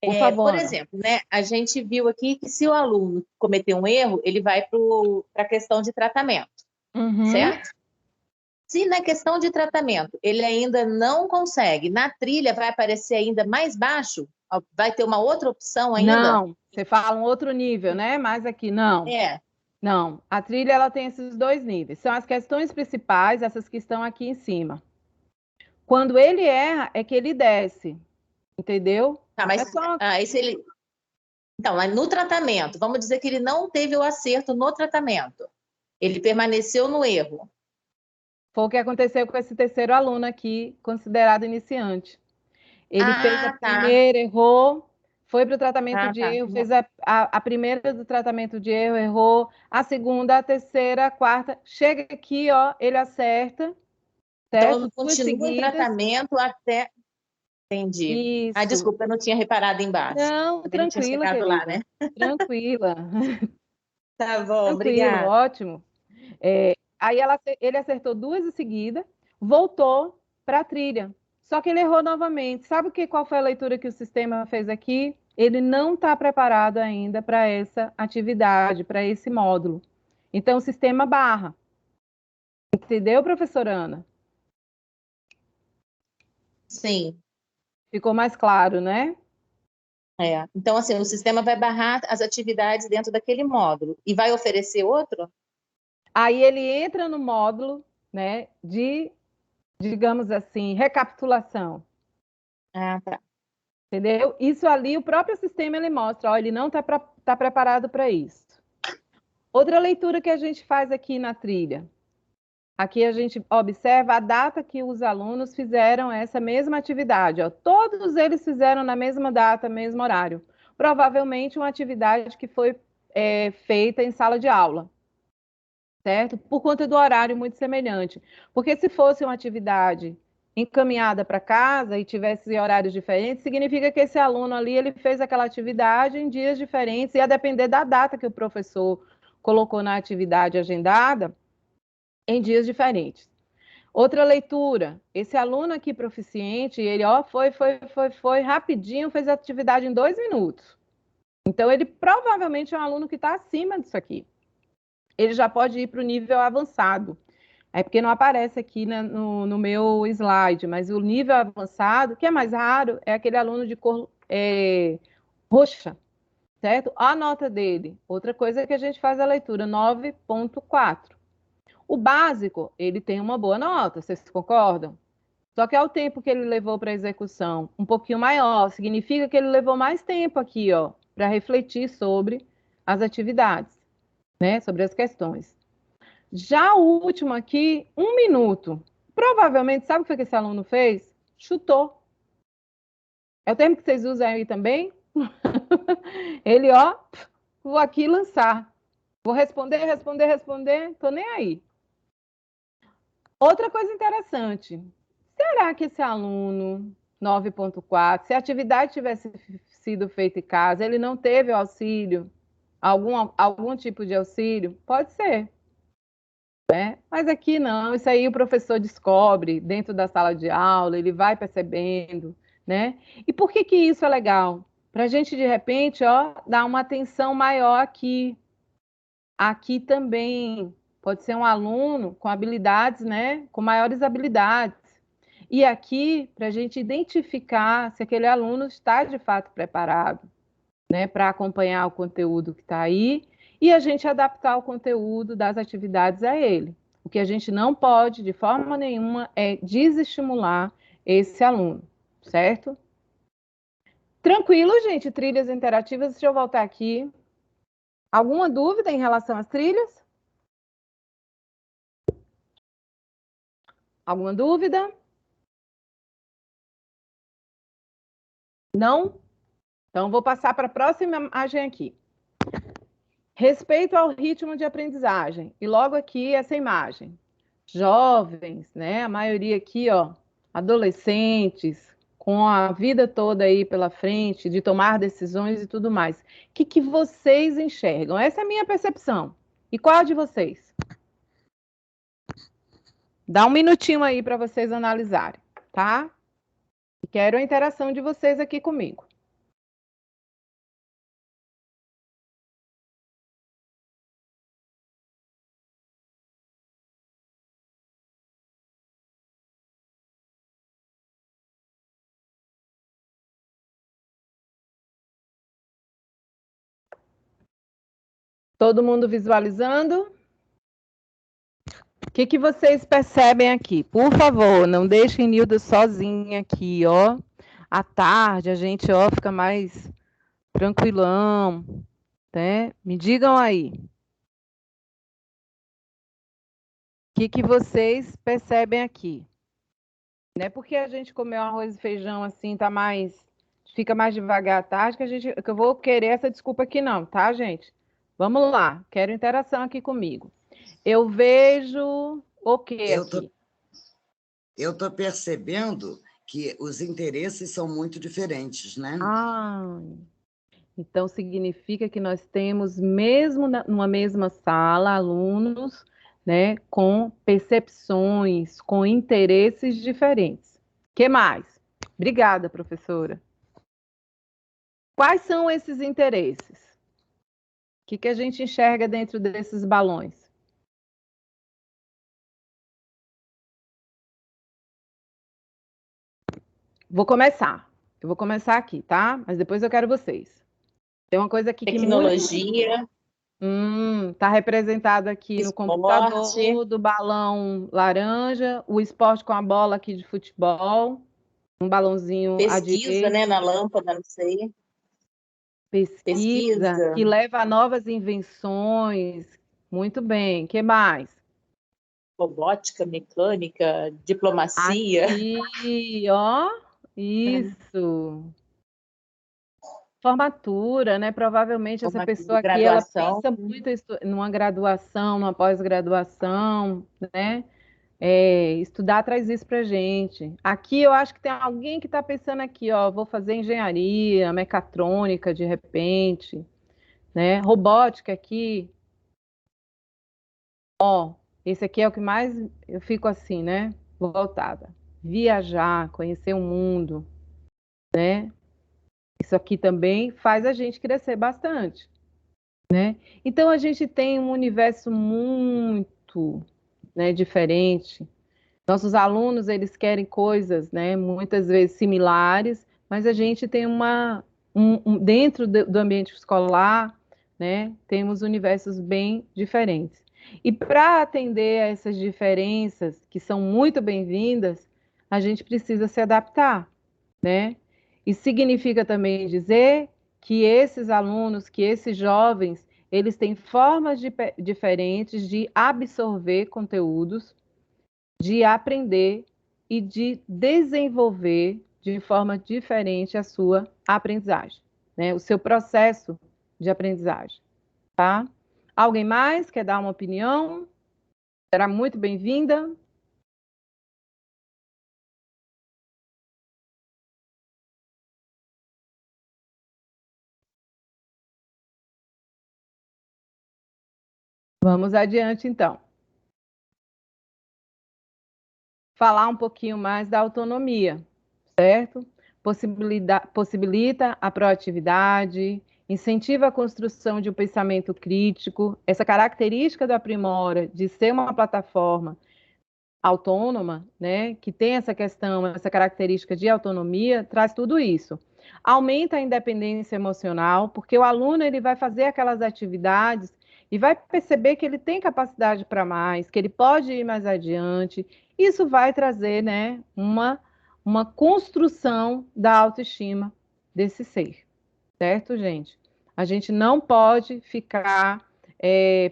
Por favor, por exemplo, né, a gente viu aqui que se o aluno cometer um erro, ele vai para a questão de tratamento, certo? Se na questão de tratamento ele ainda não consegue, na trilha vai aparecer ainda mais baixo? Vai ter uma outra opção ainda? Não, você fala um outro nível, né? Mas aqui, não. Não, a trilha ela tem esses 2 níveis. São as questões principais, essas que estão aqui em cima. Quando ele erra, é que ele desce, entendeu? Tá, mas se ele... Então, no tratamento, vamos dizer que ele não teve o acerto no tratamento. Ele permaneceu no erro. Foi o que aconteceu com esse terceiro aluno aqui, considerado iniciante. Ele fez a primeira, errou, foi para o tratamento de erro, fez a primeira do tratamento de erro, errou, a segunda, a terceira, a quarta. Chega aqui, ó, ele acerta. Certo? Então, continua em tratamento até... Entendi. Isso. Desculpa, eu não tinha reparado embaixo. Não, Também não tinha tranquila, chegado querida. lá, né? Tranquila. Tá bom, Tranquilo, obrigada. ótimo. Aí ele acertou 2 em seguida, voltou para a trilha. Só que ele errou novamente. Sabe qual foi a leitura que o sistema fez aqui? Ele não está preparado ainda para essa atividade, para esse módulo. Então, o sistema barra. Entendeu, professora Ana? Sim. Ficou mais claro, né? Então, assim, o sistema vai barrar as atividades dentro daquele módulo e vai oferecer outro? Aí ele entra no módulo, né, de, digamos assim, recapitulação. Tá. Entendeu? Isso ali, o próprio sistema, ele mostra, ó, ele não está preparado para isso. Outra leitura que a gente faz aqui na trilha. Aqui a gente observa a data que os alunos fizeram essa mesma atividade. Ó. Todos eles fizeram na mesma data, mesmo horário. Provavelmente uma atividade que foi feita em sala de aula, certo? Por conta do horário muito semelhante. Porque se fosse uma atividade encaminhada para casa e tivesse horários diferentes, significa que esse aluno ali ele fez aquela atividade em dias diferentes, e a depender da data que o professor colocou na atividade agendada, em dias diferentes. Outra leitura, esse aluno aqui proficiente, ele foi rapidinho, fez a atividade em 2 minutos. Então, ele provavelmente é um aluno que está acima disso aqui. Ele já pode ir para o nível avançado. É porque não aparece aqui, né, no meu slide, mas o nível avançado, que é mais raro, é aquele aluno de cor roxa, certo? A nota dele, outra coisa que a gente faz a leitura, 9.4. O básico, ele tem uma boa nota, vocês concordam? Só que é o tempo que ele levou para a execução um pouquinho maior, significa que ele levou mais tempo aqui, ó, para refletir sobre as atividades, né, sobre as questões. Já o último aqui, 1 minuto. Provavelmente, sabe o que esse aluno fez? Chutou. É o termo que vocês usam aí também? Ele, ó, vou aqui lançar. Vou responder, tô nem aí. Outra coisa interessante, será que esse aluno 9.4, se a atividade tivesse sido feita em casa, ele não teve auxílio, algum tipo de auxílio? Pode ser, né? Mas aqui não, isso aí o professor descobre dentro da sala de aula, ele vai percebendo, né? E por que que isso é legal? Para a gente, de repente, ó, dar uma atenção maior aqui. Aqui também pode ser um aluno com habilidades, né? Com maiores habilidades. E aqui, para a gente identificar se aquele aluno está de fato preparado, né, para acompanhar o conteúdo que está aí, e a gente adaptar o conteúdo das atividades a ele. O que a gente não pode, de forma nenhuma, é desestimular esse aluno, certo? Tranquilo, gente, trilhas interativas. Deixa eu voltar aqui. Alguma dúvida em relação às trilhas? Alguma dúvida? Não? Então, vou passar para a próxima imagem aqui. Respeito ao ritmo de aprendizagem. E logo aqui essa imagem. Jovens, né? A maioria aqui, ó, adolescentes, com a vida toda aí pela frente, de tomar decisões e tudo mais. O que vocês enxergam? Essa é a minha percepção. E qual a de vocês? Dá um minutinho aí para vocês analisarem, tá? E quero a interação de vocês aqui comigo. Todo mundo visualizando? O que vocês percebem aqui? Por favor, não deixem Nilda sozinha aqui, ó. À tarde a gente, ó, fica mais tranquilão, né? Me digam aí. O que vocês percebem aqui? Não é porque a gente comeu arroz e feijão assim, fica mais devagar à tarde, que eu vou querer essa desculpa aqui não, tá, gente? Vamos lá, quero interação aqui comigo. Eu vejo o quê aqui? Eu estou percebendo que os interesses são muito diferentes, né? Ah, então significa que nós temos, mesmo numa mesma sala, alunos, né, com percepções, com interesses diferentes. Que mais? Obrigada, professora. Quais são esses interesses? O que a gente enxerga dentro desses balões? Vou começar. Eu vou começar aqui, tá? Mas depois eu quero vocês. Tem uma coisa aqui Tecnologia. Tá representado aqui no computador, do balão laranja, o esporte com a bola aqui de futebol, um balãozinho à Pesquisa, direita. né, na lâmpada, não sei. Pesquisa, que leva a novas invenções. Muito bem. O que mais? Robótica, mecânica, diplomacia. Aqui, ó. Isso. Formatura, né? Provavelmente essa pessoa aqui, ela pensa muito numa graduação, numa pós-graduação, né? Estudar traz isso para gente. Aqui eu acho que tem alguém que está pensando aqui, ó, vou fazer engenharia, mecatrônica de repente, né? Robótica aqui, ó, esse aqui é o que mais eu fico assim, né? Voltada. Viajar, conhecer o mundo, né? Isso aqui também faz a gente crescer bastante, né? Então a gente tem um universo muito, né, diferente. Nossos alunos, eles querem coisas, né, muitas vezes similares, mas a gente tem dentro do ambiente escolar, né, temos universos bem diferentes. E para atender a essas diferenças, que são muito bem-vindas, a gente precisa se adaptar, né? E significa também dizer que esses alunos, que esses jovens, eles têm formas diferentes de absorver conteúdos, de aprender e de desenvolver de forma diferente a sua aprendizagem, né? O seu processo de aprendizagem, tá? Alguém mais quer dar uma opinião? Será muito bem-vinda. Vamos adiante, então. Falar um pouquinho mais da autonomia, certo? Possibilita a proatividade, incentiva a construção de um pensamento crítico. Essa característica do Aprimora de ser uma plataforma autônoma, né, que tem essa questão, essa característica de autonomia, traz tudo isso. Aumenta a independência emocional, porque o aluno ele vai fazer aquelas atividades e vai perceber que ele tem capacidade para mais, que ele pode ir mais adiante. Isso vai trazer, né, uma construção da autoestima desse ser, certo, gente? A gente não pode ficar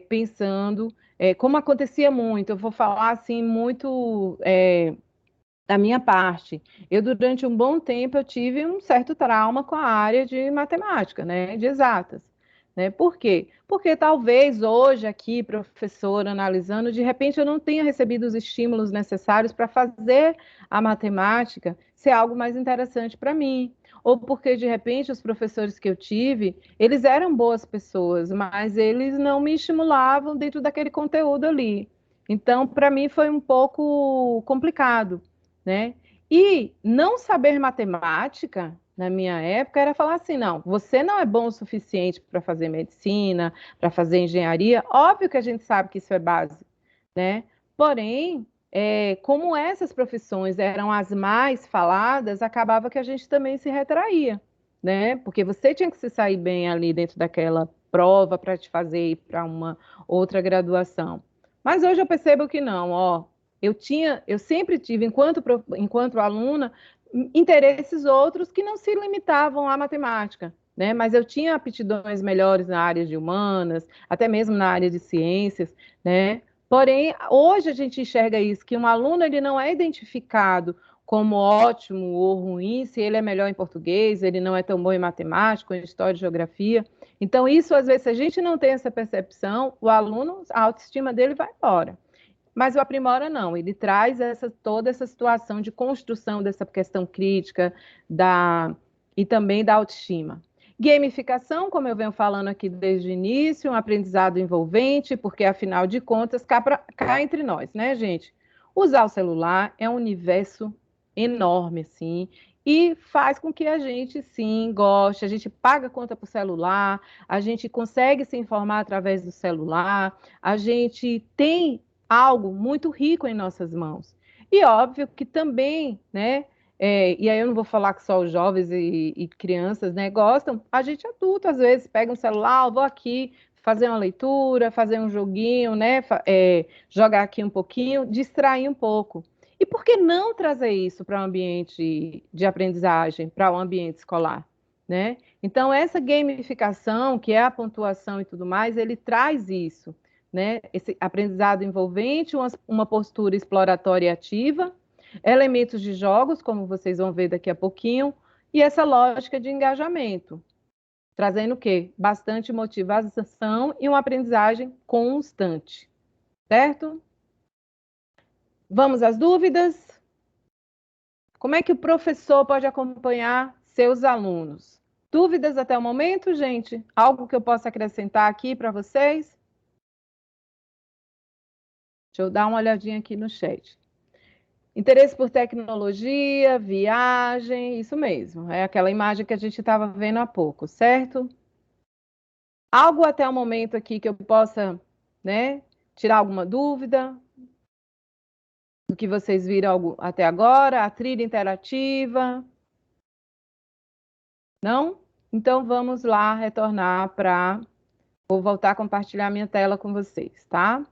pensando, como acontecia muito, eu vou falar assim muito da minha parte. Eu, durante um bom tempo, eu tive um certo trauma com a área de matemática, né, de exatas. Né? Por quê? Porque talvez hoje aqui, professora, analisando, de repente eu não tenha recebido os estímulos necessários para fazer a matemática ser algo mais interessante para mim. Ou porque, de repente, os professores que eu tive, eles eram boas pessoas, mas eles não me estimulavam dentro daquele conteúdo ali. Então, para mim, foi um pouco complicado, né? E não saber matemática, na minha época, era falar assim, não, você não é bom o suficiente para fazer medicina, para fazer engenharia. Óbvio que a gente sabe que isso é básico, né? Porém, como essas profissões eram as mais faladas, acabava que a gente também se retraía, né? Porque você tinha que se sair bem ali dentro daquela prova para te fazer ir para uma outra graduação. Mas hoje eu percebo que não, ó. Eu sempre tive, enquanto aluna, interesses outros que não se limitavam à matemática, né? Mas eu tinha aptidões melhores na área de humanas, até mesmo na área de ciências, né? Porém, hoje a gente enxerga isso, que um aluno ele não é identificado como ótimo ou ruim, se ele é melhor em português, ele não é tão bom em matemática, em história e geografia. Então, isso, às vezes, se a gente não tem essa percepção, o aluno, a autoestima dele vai embora. Mas o Aprimora não, ele traz toda essa situação de construção dessa questão crítica e também da autoestima. Gamificação, como eu venho falando aqui desde o início, um aprendizado envolvente, porque afinal de contas, cá entre nós, né, gente? Usar o celular é um universo enorme, assim, e faz com que a gente, sim, goste, a gente paga conta por celular, a gente consegue se informar através do celular, a gente tem algo muito rico em nossas mãos. E óbvio que também, né? E aí eu não vou falar que só os jovens e crianças, né, gostam. A gente adulto, às vezes, pega um celular, vou aqui fazer uma leitura, fazer um joguinho, né? Jogar aqui um pouquinho, distrair um pouco. E por que não trazer isso para o ambiente de aprendizagem, para o ambiente escolar, né? Então, essa gamificação, que é a pontuação e tudo mais, ele traz isso, né? Esse aprendizado envolvente, uma postura exploratória e ativa, elementos de jogos, como vocês vão ver daqui a pouquinho, e essa lógica de engajamento, trazendo o quê? Bastante motivação e uma aprendizagem constante, certo? Vamos às dúvidas? Como é que o professor pode acompanhar seus alunos? Dúvidas até o momento, gente? Algo que eu possa acrescentar aqui para vocês? Deixa eu dar uma olhadinha aqui no chat. Interesse por tecnologia, viagem, isso mesmo. É aquela imagem que a gente estava vendo há pouco, certo? Algo até o momento aqui que eu possa, né, tirar alguma dúvida do que vocês viram até agora? A trilha interativa? Não? Então vamos lá retornar para... Vou voltar a compartilhar minha tela com vocês, tá?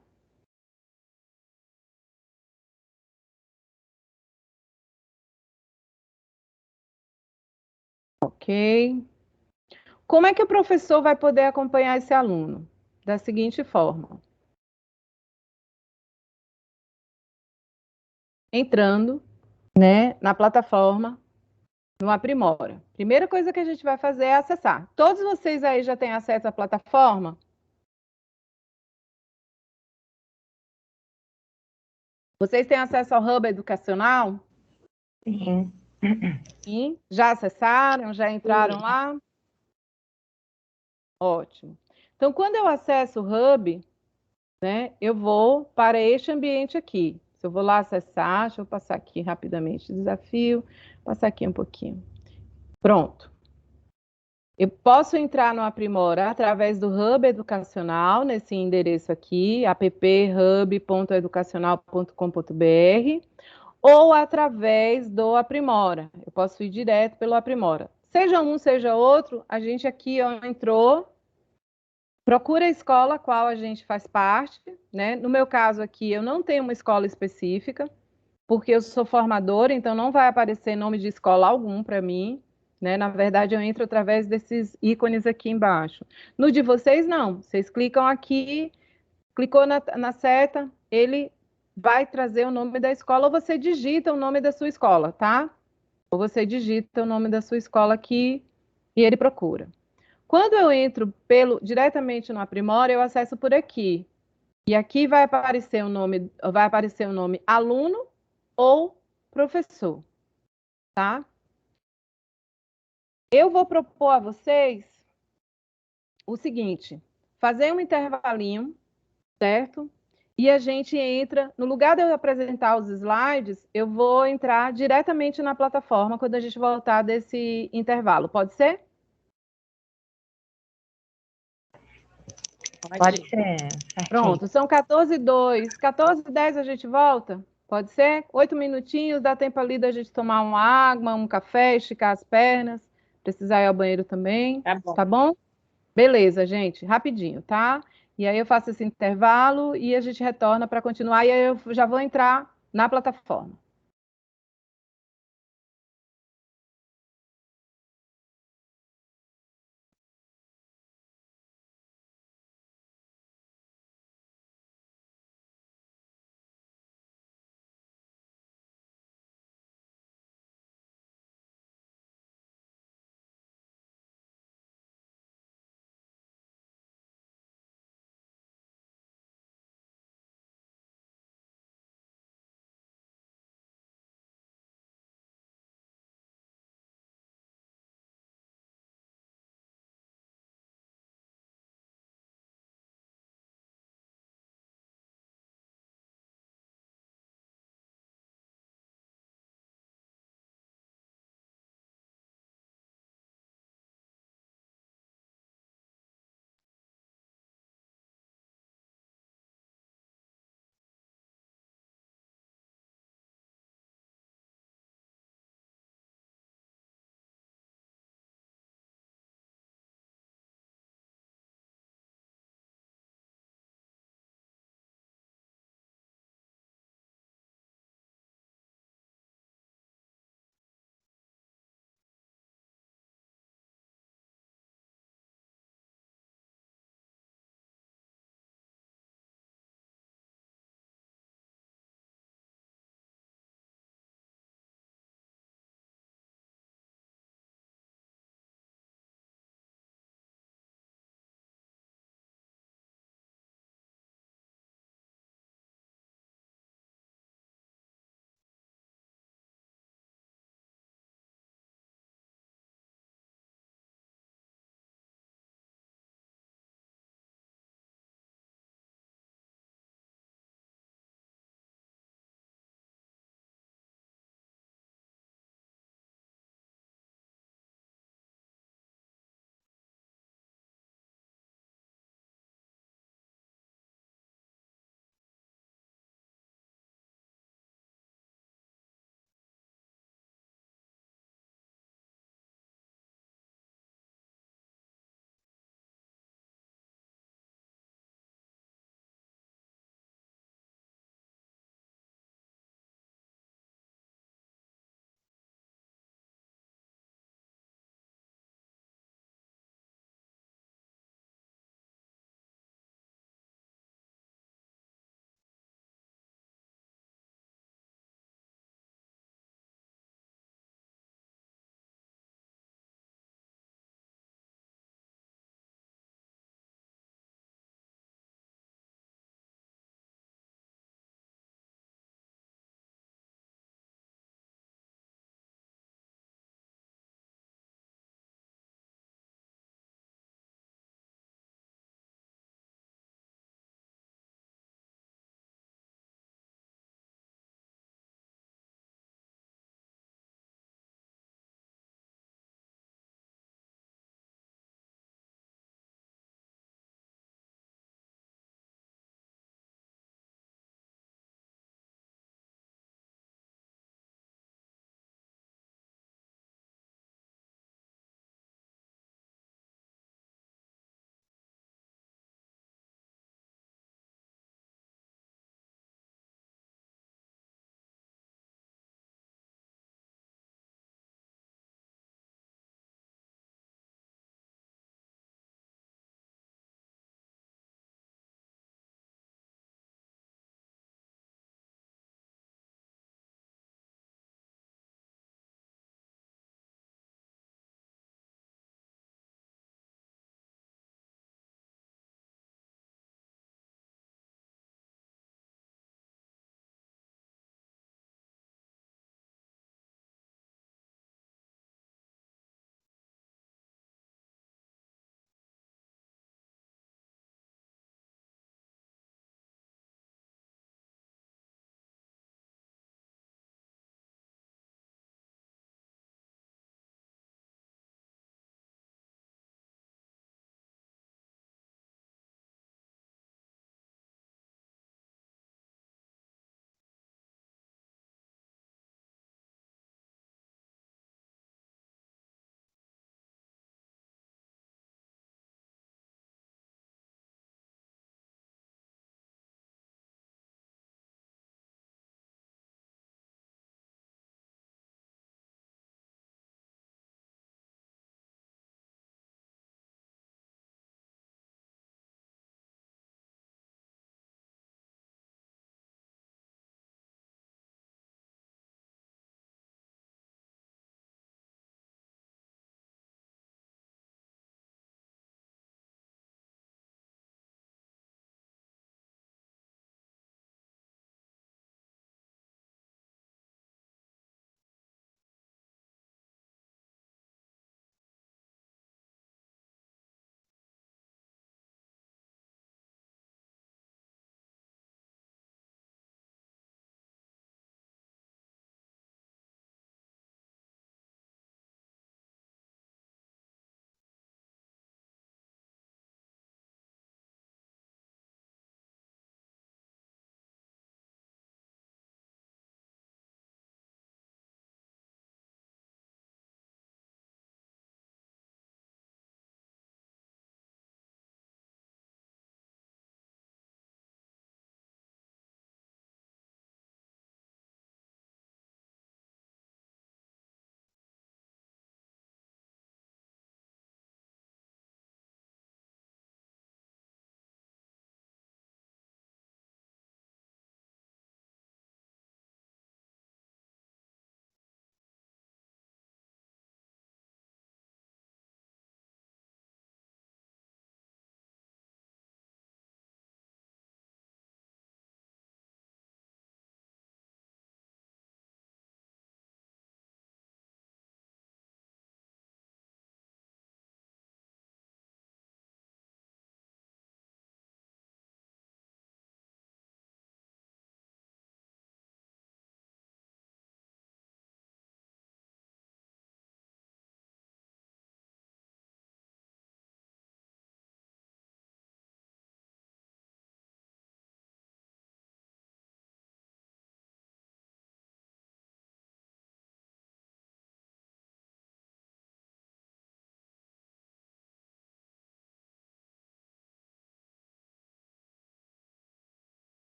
Ok. Como é que o professor vai poder acompanhar esse aluno? Da seguinte forma. Entrando, né, na plataforma, no Aprimora. Primeira coisa que a gente vai fazer é acessar. Todos vocês aí já têm acesso à plataforma? Vocês têm acesso ao Hub Educacional? Sim. Sim. Já acessaram? Já entraram lá? Ótimo. Então, quando eu acesso o Hub, né, eu vou para este ambiente aqui. Se eu vou lá acessar, deixa eu passar aqui rapidamente, desafio, passar aqui um pouquinho. Pronto. Eu posso entrar no Aprimora através do Hub Educacional, nesse endereço aqui, apphub.educacional.com.br, ou através do Aprimora. Eu posso ir direto pelo Aprimora. Seja um, seja outro, a gente aqui ó, entrou, procura a escola a qual a gente faz parte, né? No meu caso aqui, eu não tenho uma escola específica, porque eu sou formadora, então não vai aparecer nome de escola algum para mim, né? Na verdade, eu entro através desses ícones aqui embaixo. No de vocês, não. Vocês clicam aqui, clicou na seta, ele vai trazer o nome da escola, ou você digita o nome da sua escola, tá? Ou você digita o nome da sua escola aqui e ele procura. Quando eu entro diretamente no Aprimora, eu acesso por aqui. E aqui vai aparecer o nome aluno ou professor, tá? Eu vou propor a vocês o seguinte: fazer um intervalinho, certo? E a gente entra, no lugar de eu apresentar os slides, eu vou entrar diretamente na plataforma quando a gente voltar desse intervalo. Pode ser? Pode ser. Pronto, são 14h02. 14h10 a gente volta? Pode ser? 8 minutinhos, dá tempo ali da gente tomar uma água, um café, esticar as pernas. Precisar ir ao banheiro também. Tá bom. Tá bom? Beleza, gente, rapidinho, tá? E aí eu faço esse intervalo e a gente retorna para continuar. E aí eu já vou entrar na plataforma.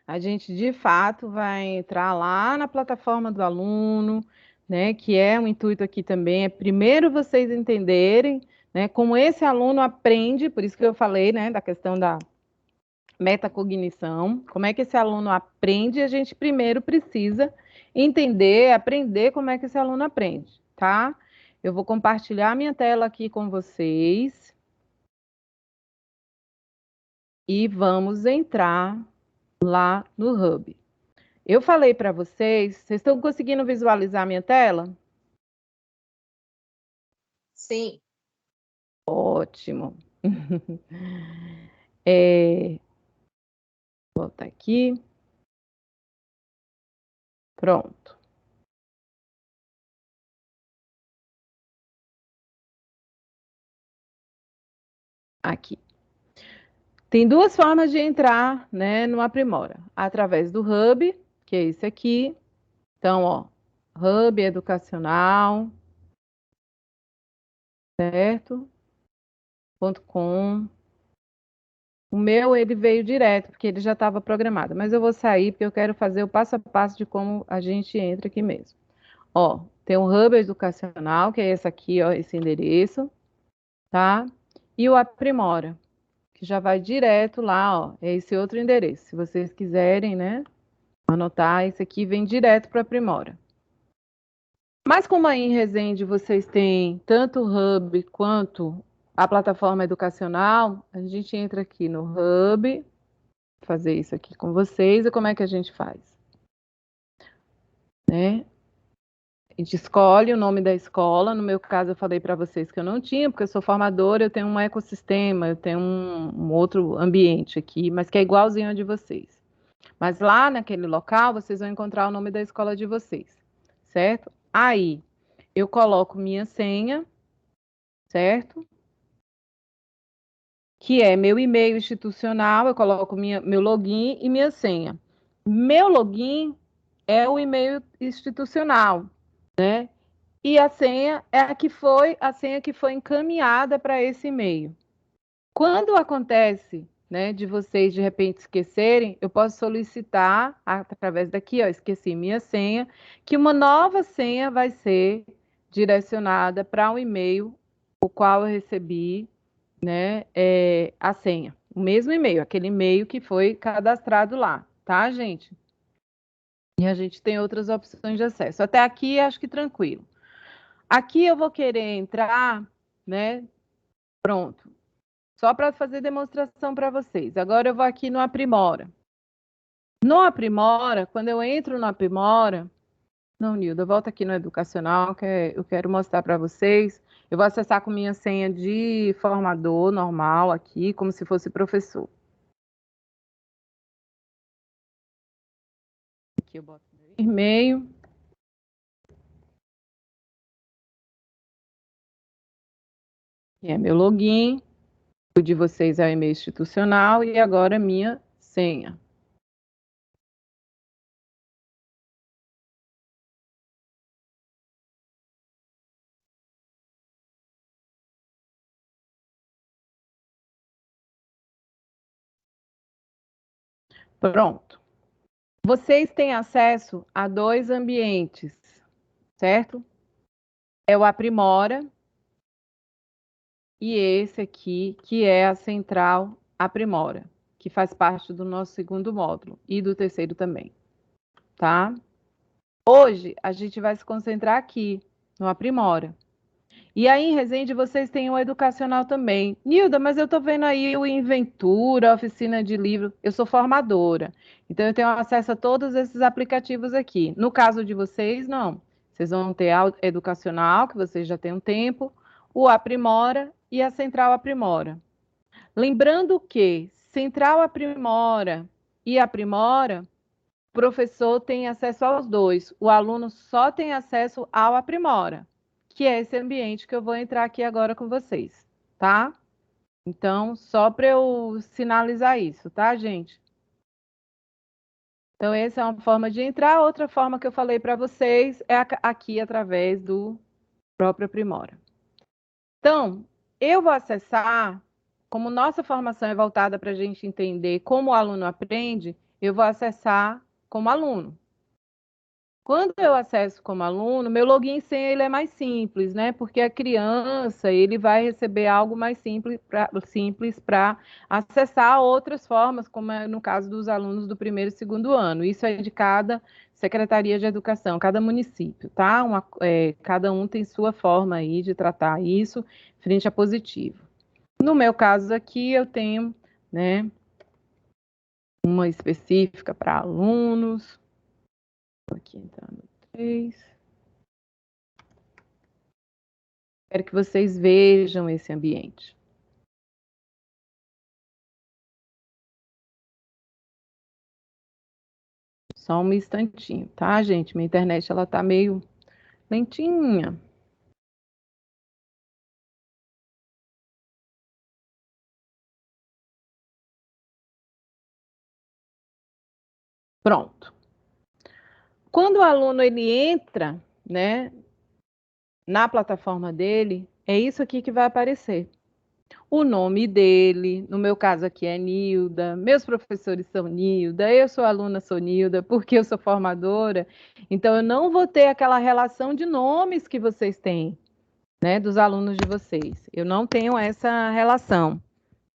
a gente de fato vai entrar lá na plataforma do aluno, né? Que é um intuito aqui também, é primeiro vocês entenderem, né, como esse aluno aprende, por isso que eu falei, né, da questão da metacognição, como é que esse aluno aprende, a gente primeiro precisa entender, aprender como é que esse aluno aprende, tá? Eu vou compartilhar minha tela aqui com vocês e vamos entrar lá no Hub. Eu falei para vocês, vocês estão conseguindo visualizar minha tela? Sim. Ótimo. Vou botar aqui. Pronto. Aqui. Tem duas formas de entrar, né, no Aprimora. Através do Hub, que é esse aqui. Então, ó, Hub Educacional, certo? .com. O meu, ele veio direto, porque ele já estava programado. Mas eu vou sair, porque eu quero fazer o passo a passo de como a gente entra aqui mesmo. Ó, tem o Hub Educacional, que é esse aqui, ó, esse endereço, tá? E o Aprimora, que já vai direto lá, ó, é esse outro endereço. Se vocês quiserem, né, anotar, esse aqui vem direto para o Aprimora. Mas como aí em Resende vocês têm tanto o Hub quanto a plataforma educacional, a gente entra aqui no Hub, fazer isso aqui com vocês, e como é que a gente faz? Né? A gente escolhe o nome da escola, no meu caso eu falei para vocês que eu não tinha, porque eu sou formadora, eu tenho um ecossistema, eu tenho um outro ambiente aqui, mas que é igualzinho ao de vocês. Mas lá naquele local, vocês vão encontrar o nome da escola de vocês, certo? Aí, eu coloco minha senha, certo? Que é meu e-mail institucional, eu coloco meu login e minha senha. Meu login é o e-mail institucional, né? E a senha é a senha que foi encaminhada para esse e-mail. Quando acontece, né, de vocês de repente esquecerem, eu posso solicitar através daqui, ó, esqueci minha senha, que uma nova senha vai ser direcionada para um e-mail o qual eu recebi, né, a senha. O mesmo e-mail, aquele e-mail que foi cadastrado lá, tá, gente? E a gente tem outras opções de acesso. Até aqui, acho que tranquilo. Aqui eu vou querer entrar, né? Pronto. Só para fazer demonstração para vocês. Agora eu vou aqui no Aprimora. No Aprimora, quando eu entro no Aprimora, não, Nilda, volta aqui no Educacional, que eu quero mostrar para vocês. Eu vou acessar com minha senha de formador normal aqui, como se fosse professor. Aqui eu boto meu e-mail. Que é meu login. O de vocês é o e-mail institucional e agora minha senha. Pronto. Vocês têm acesso a dois ambientes, certo? É o Aprimora e esse aqui, que é a Central Aprimora, que faz parte do nosso segundo módulo e do terceiro também, tá? Hoje, a gente vai se concentrar aqui, no Aprimora. E aí, em Resende, vocês têm o educacional também. Nilda, mas eu estou vendo aí o Inventura, a oficina de livro. Eu sou formadora, então eu tenho acesso a todos esses aplicativos aqui. No caso de vocês, não. Vocês vão ter a educacional, que vocês já têm um tempo, o Aprimora e a Central Aprimora. Lembrando que Central Aprimora e Aprimora, o professor tem acesso aos dois, o aluno só tem acesso ao Aprimora, que é esse ambiente que eu vou entrar aqui agora com vocês, tá? Então, só para eu sinalizar isso, tá, gente? Então, essa é uma forma de entrar. Outra forma que eu falei para vocês é aqui através do próprio Aprimora. Então, eu vou acessar, como nossa formação é voltada para a gente entender como o aluno aprende, eu vou acessar como aluno. Quando eu acesso como aluno, meu login e senha ele é mais simples, né? Porque a criança, ele vai receber algo mais simples para acessar outras formas, como é no caso dos alunos do primeiro e segundo ano. Isso é de cada Secretaria de Educação, cada município, tá? Cada um tem sua forma aí de tratar isso frente a positivo. No meu caso aqui, eu tenho, né, uma específica para alunos. Aqui entrando 3. Quero que vocês vejam esse ambiente. Só um instantinho, tá, gente? Minha internet, ela tá meio lentinha. Pronto. Quando o aluno ele entra, né, na plataforma dele, é isso aqui que vai aparecer. O nome dele, no meu caso aqui é Nilda, meus professores são Nilda, eu sou aluna, sou Nilda, porque eu sou formadora, então eu não vou ter aquela relação de nomes que vocês têm, né, dos alunos de vocês. Eu não tenho essa relação,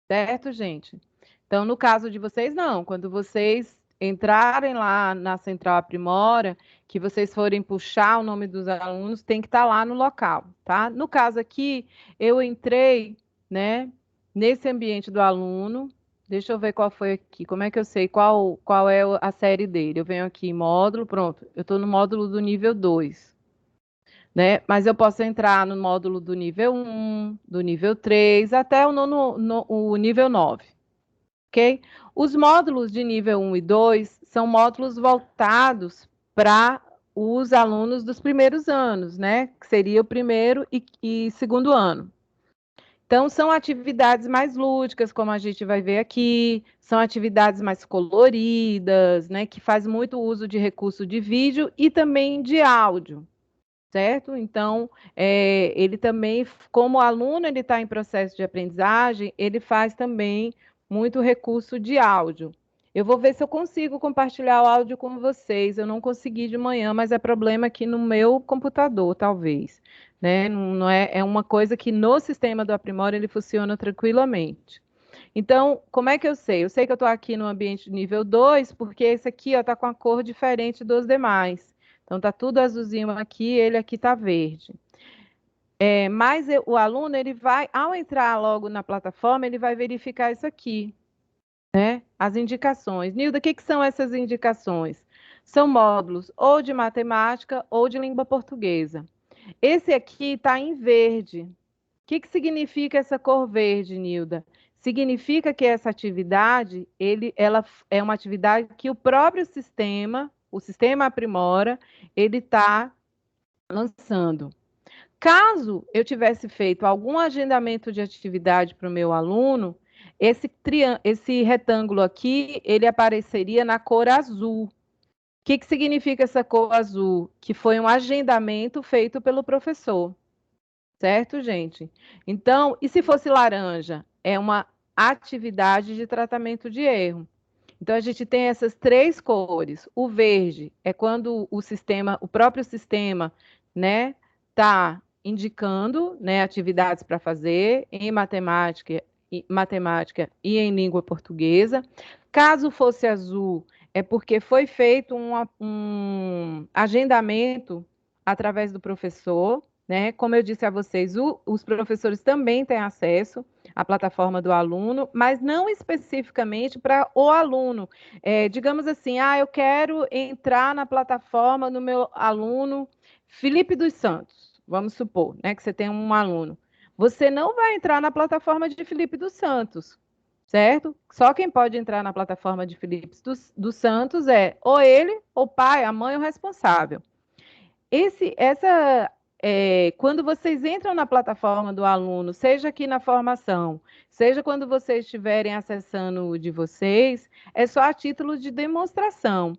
certo, gente? Então, no caso de vocês, não. Quando vocês entrarem lá na Central Aprimora, que vocês forem puxar o nome dos alunos, tem que estar lá no local, tá? No caso aqui, eu entrei, né, nesse ambiente do aluno. Deixa eu ver qual foi aqui. Como é que eu sei qual é a série dele? Eu venho aqui, módulo, pronto. Eu estou no módulo do nível 2. Né? Mas eu posso entrar no módulo do nível 1, do nível 3, até o nível 9. Ok? Os módulos de nível 1 e 2 são módulos voltados para os alunos dos primeiros anos, né? Que seria o primeiro e segundo ano. Então, são atividades mais lúdicas, como a gente vai ver aqui, são atividades mais coloridas, né? Que faz muito uso de recurso de vídeo e também de áudio, certo? Então, ele também, como aluno, ele está em processo de aprendizagem, ele faz também muito recurso de áudio. Eu vou ver se eu consigo compartilhar o áudio com vocês. Eu não consegui de manhã, mas é problema aqui no meu computador, talvez. Né? Não é uma coisa que no sistema do Aprimora ele funciona tranquilamente. Então, como é que eu sei? Eu sei que eu estou aqui no ambiente de nível 2, porque esse aqui está com a cor diferente dos demais. Então, está tudo azulzinho aqui, ele aqui está verde. Mas o aluno, ele vai, ao entrar logo na plataforma, ele vai verificar isso aqui, né? As indicações. Nilda, o que são essas indicações? São módulos ou de matemática ou de língua portuguesa. Esse aqui está em verde. O que significa essa cor verde, Nilda? Significa que essa atividade, ela é uma atividade que o próprio sistema, o sistema Aprimora, ele está lançando. Caso eu tivesse feito algum agendamento de atividade para o meu aluno, esse retângulo aqui, ele apareceria na cor azul. O que significa essa cor azul? Que foi um agendamento feito pelo professor. Certo, gente? Então, e se fosse laranja? É uma atividade de tratamento de erro. Então, a gente tem essas 3 cores. O verde é quando o próprio sistema, né, está indicando, né, atividades para fazer em matemática e em língua portuguesa. Caso fosse azul, é porque foi feito um agendamento através do professor, né? Como eu disse a vocês, os professores também têm acesso à plataforma do aluno, mas não especificamente para o aluno. Digamos assim, eu quero entrar na plataforma do meu aluno Felipe dos Santos, vamos supor, né, que você tem um aluno. Você não vai entrar na plataforma de Felipe dos Santos, certo? Só quem pode entrar na plataforma de Felipe dos Santos é ou ele, ou o pai, a mãe, o responsável. Quando vocês entram na plataforma do aluno, seja aqui na formação, seja quando vocês estiverem acessando o de vocês, é só a título de demonstração.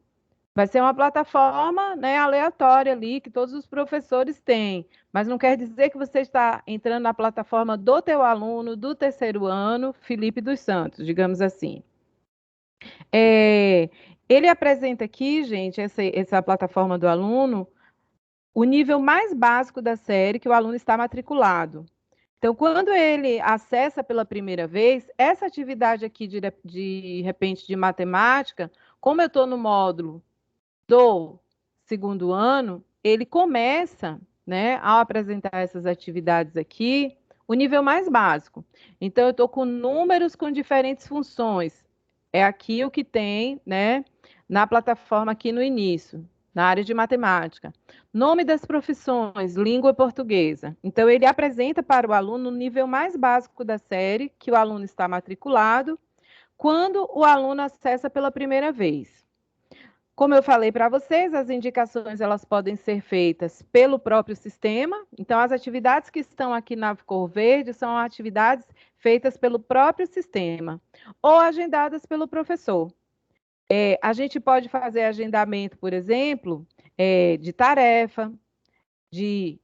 Vai ser uma plataforma, né, aleatória ali, que todos os professores têm, mas não quer dizer que você está entrando na plataforma do teu aluno do terceiro ano, Felipe dos Santos, digamos assim. Ele apresenta aqui, gente, essa plataforma do aluno, o nível mais básico da série que o aluno está matriculado. Então, quando ele acessa pela primeira vez, essa atividade aqui de repente de matemática, como eu estou no módulo do segundo ano, ele começa, né, ao apresentar essas atividades aqui, o nível mais básico. Então, eu estou com números com diferentes funções. É aqui o que tem, né, na plataforma aqui no início, na área de matemática. Nome das profissões, língua portuguesa. Então, ele apresenta para o aluno o nível mais básico da série, que o aluno está matriculado, quando o aluno acessa pela primeira vez. Como eu falei para vocês, as indicações elas podem ser feitas pelo próprio sistema. Então, as atividades que estão aqui na cor verde são atividades feitas pelo próprio sistema ou agendadas pelo professor. A gente pode fazer agendamento, por exemplo, de tarefa, de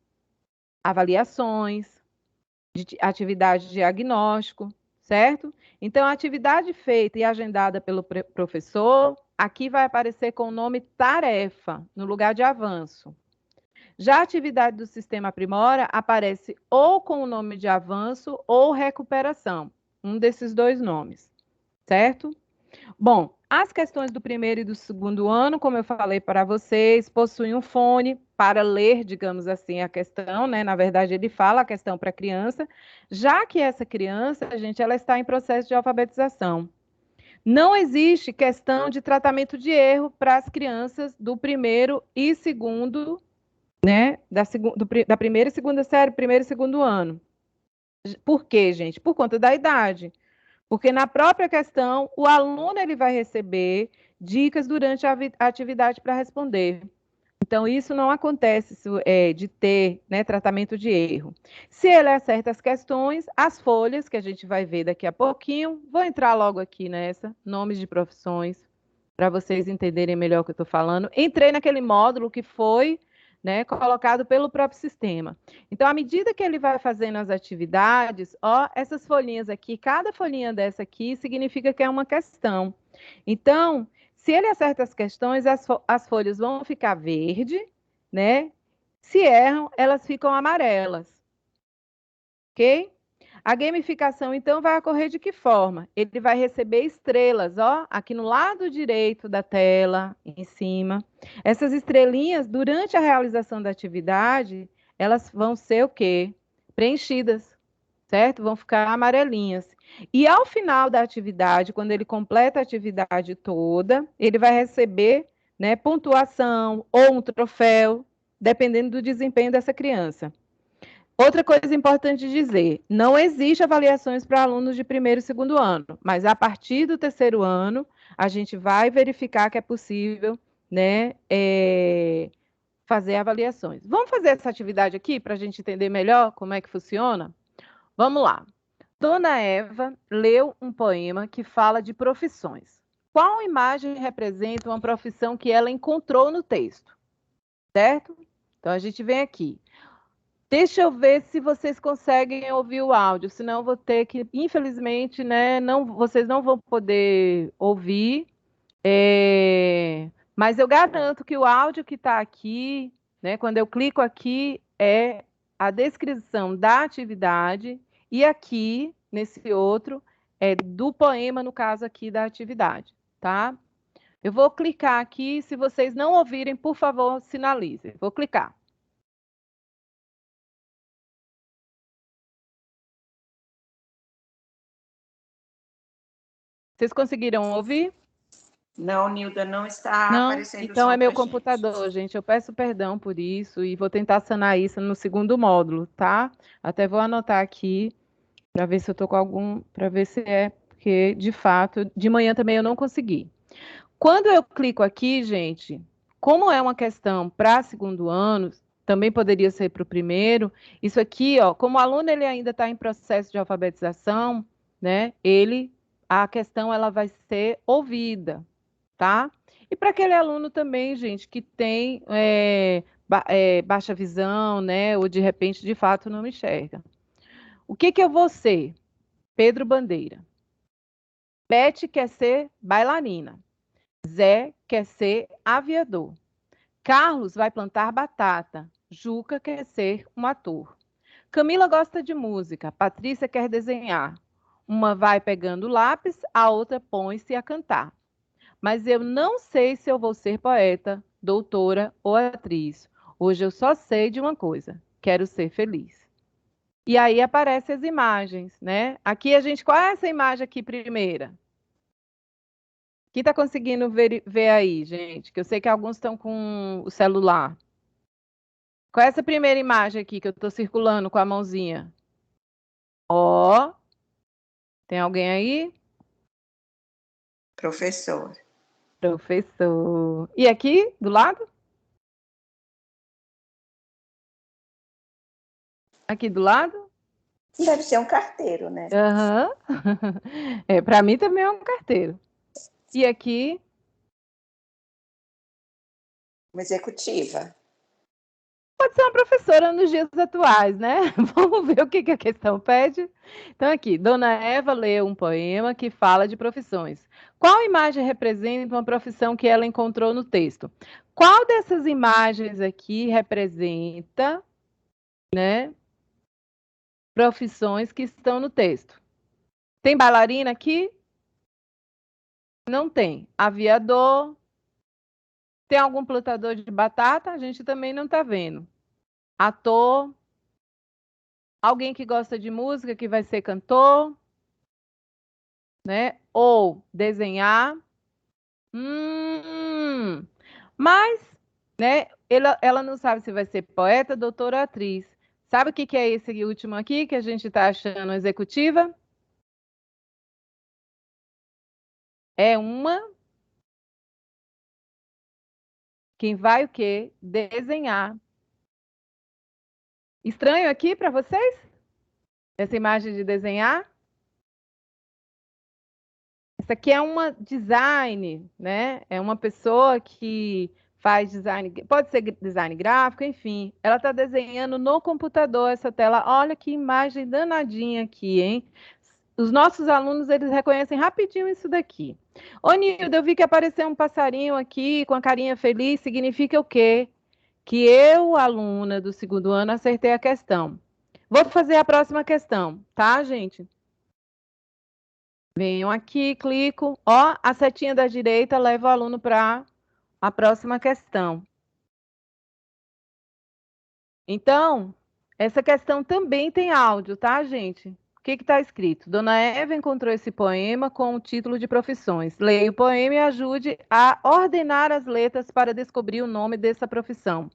avaliações, de atividade de diagnóstico, certo? Então, a atividade feita e agendada pelo professor, aqui vai aparecer com o nome tarefa, no lugar de avanço. Já a atividade do sistema aprimora aparece ou com o nome de avanço ou recuperação, um desses dois nomes, certo? Bom, as questões do primeiro e do segundo ano, como eu falei para vocês, possuem um fone para ler, digamos assim, a questão, né? Na verdade, ele fala a questão para a criança, já que essa criança, gente, ela está em processo de alfabetização. Não existe questão de tratamento de erro para as crianças do primeiro e segundo, né? Da primeira e segunda série, primeiro e segundo ano. Por quê, gente? Por conta da idade. Porque na própria questão, o aluno ele vai receber dicas durante a atividade para responder. Então, isso não acontece de ter, né, tratamento de erro. Se ele acerta as questões, as folhas, que a gente vai ver daqui a pouquinho, vou entrar logo aqui nessa, nomes de profissões, para vocês entenderem melhor o que eu estou falando. Entrei naquele módulo que foi, né, colocado pelo próprio sistema. Então, à medida que ele vai fazendo as atividades, ó, essas folhinhas aqui, cada folhinha dessa aqui significa que é uma questão. Então, se ele acerta as questões, as folhas vão ficar verde, né? Se erram, elas ficam amarelas. Ok? A gamificação, então, vai ocorrer de que forma? Ele vai receber estrelas, ó, aqui no lado direito da tela, em cima. Essas estrelinhas, durante a realização da atividade, elas vão ser o quê? Preenchidas, certo? Vão ficar amarelinhas. E ao final da atividade, quando ele completa a atividade toda, ele vai receber, né, pontuação ou um troféu, dependendo do desempenho dessa criança. Outra coisa importante dizer, não existe avaliações para alunos de primeiro e segundo ano, mas a partir do terceiro ano, a gente vai verificar que é possível, né, fazer avaliações. Vamos fazer essa atividade aqui para a gente entender melhor como é que funciona? Vamos lá. Dona Eva leu um poema que fala de profissões. Qual imagem representa uma profissão que ela encontrou no texto? Certo? Então, a gente vem aqui. Deixa eu ver se vocês conseguem ouvir o áudio, senão eu vou ter que, infelizmente, né, vocês não vão poder ouvir, mas eu garanto que o áudio que está aqui, né, quando eu clico aqui, é a descrição da atividade, e aqui, nesse outro, é do poema, no caso aqui da atividade, tá? Eu vou clicar aqui, se vocês não ouvirem, por favor, sinalizem. Vou clicar. Vocês conseguiram ouvir? Não, Nilda, não está Não? aparecendo o Então som é meu pra computador, gente. Eu peço perdão por isso e vou tentar sanar isso no segundo módulo, tá? Até vou anotar aqui para ver se eu tô com algum, para ver se é, porque de fato, de manhã também eu não consegui. Quando eu clico aqui, gente, como é uma questão para segundo ano, também poderia ser para o primeiro, isso aqui, ó, como o aluno ele ainda está em processo de alfabetização, né? A questão ela vai ser ouvida, tá? E para aquele aluno também, gente, que tem baixa visão, né? Ou de repente, de fato, não enxerga. O que que eu vou ser? Pedro Bandeira. Bete quer ser bailarina. Zé quer ser aviador. Carlos vai plantar batata. Juca quer ser um ator. Camila gosta de música. Patrícia quer desenhar. Uma vai pegando lápis, a outra põe-se a cantar. Mas eu não sei se eu vou ser poeta, doutora ou atriz. Hoje eu só sei de uma coisa: quero ser feliz. E aí aparecem as imagens, né? Aqui a gente, qual é essa imagem aqui primeira? Quem está conseguindo ver aí, gente? Que eu sei que alguns estão com o celular. Qual é essa primeira imagem aqui que eu estou circulando com a mãozinha? Ó, tem alguém aí? Professor. Professor. E aqui, do lado? Aqui do lado? Deve ser um carteiro, né? Aham. É, para mim também é um carteiro. E aqui? Uma executiva. Pode ser uma professora nos dias atuais, né? Vamos ver o que a questão pede. Então, aqui, Dona Eva leu um poema que fala de profissões. Qual imagem representa uma profissão que ela encontrou no texto? Qual dessas imagens aqui representa, né, profissões que estão no texto? Tem bailarina aqui? Não tem. Aviador? Tem algum plantador de batata? A gente também não está vendo. Ator? Alguém que gosta de música, que vai ser cantor, né? Ou desenhar. Mas, né? Ela não sabe se vai ser poeta, doutora ou atriz. Sabe o que é esse último aqui que a gente está achando executiva? É uma. Quem vai o quê? Desenhar. Estranho aqui para vocês? Essa imagem de desenhar? Essa aqui é uma design, né? É uma pessoa que faz design, pode ser design gráfico, enfim. Ela está desenhando no computador essa tela. Olha que imagem danadinha aqui, hein? Os nossos alunos, eles reconhecem rapidinho isso daqui. Ô, Nilda, eu vi que apareceu um passarinho aqui com a carinha feliz. Significa o quê? Que eu, aluna do segundo ano, acertei a questão. Vou fazer a próxima questão, tá, gente? Venho aqui, clico, ó, a setinha da direita leva o aluno para a próxima questão. Então, essa questão também tem áudio, tá, gente? O que está escrito? Dona Eva encontrou esse poema com o título de profissões. Leia o poema e ajude a ordenar as letras para descobrir o nome dessa profissão.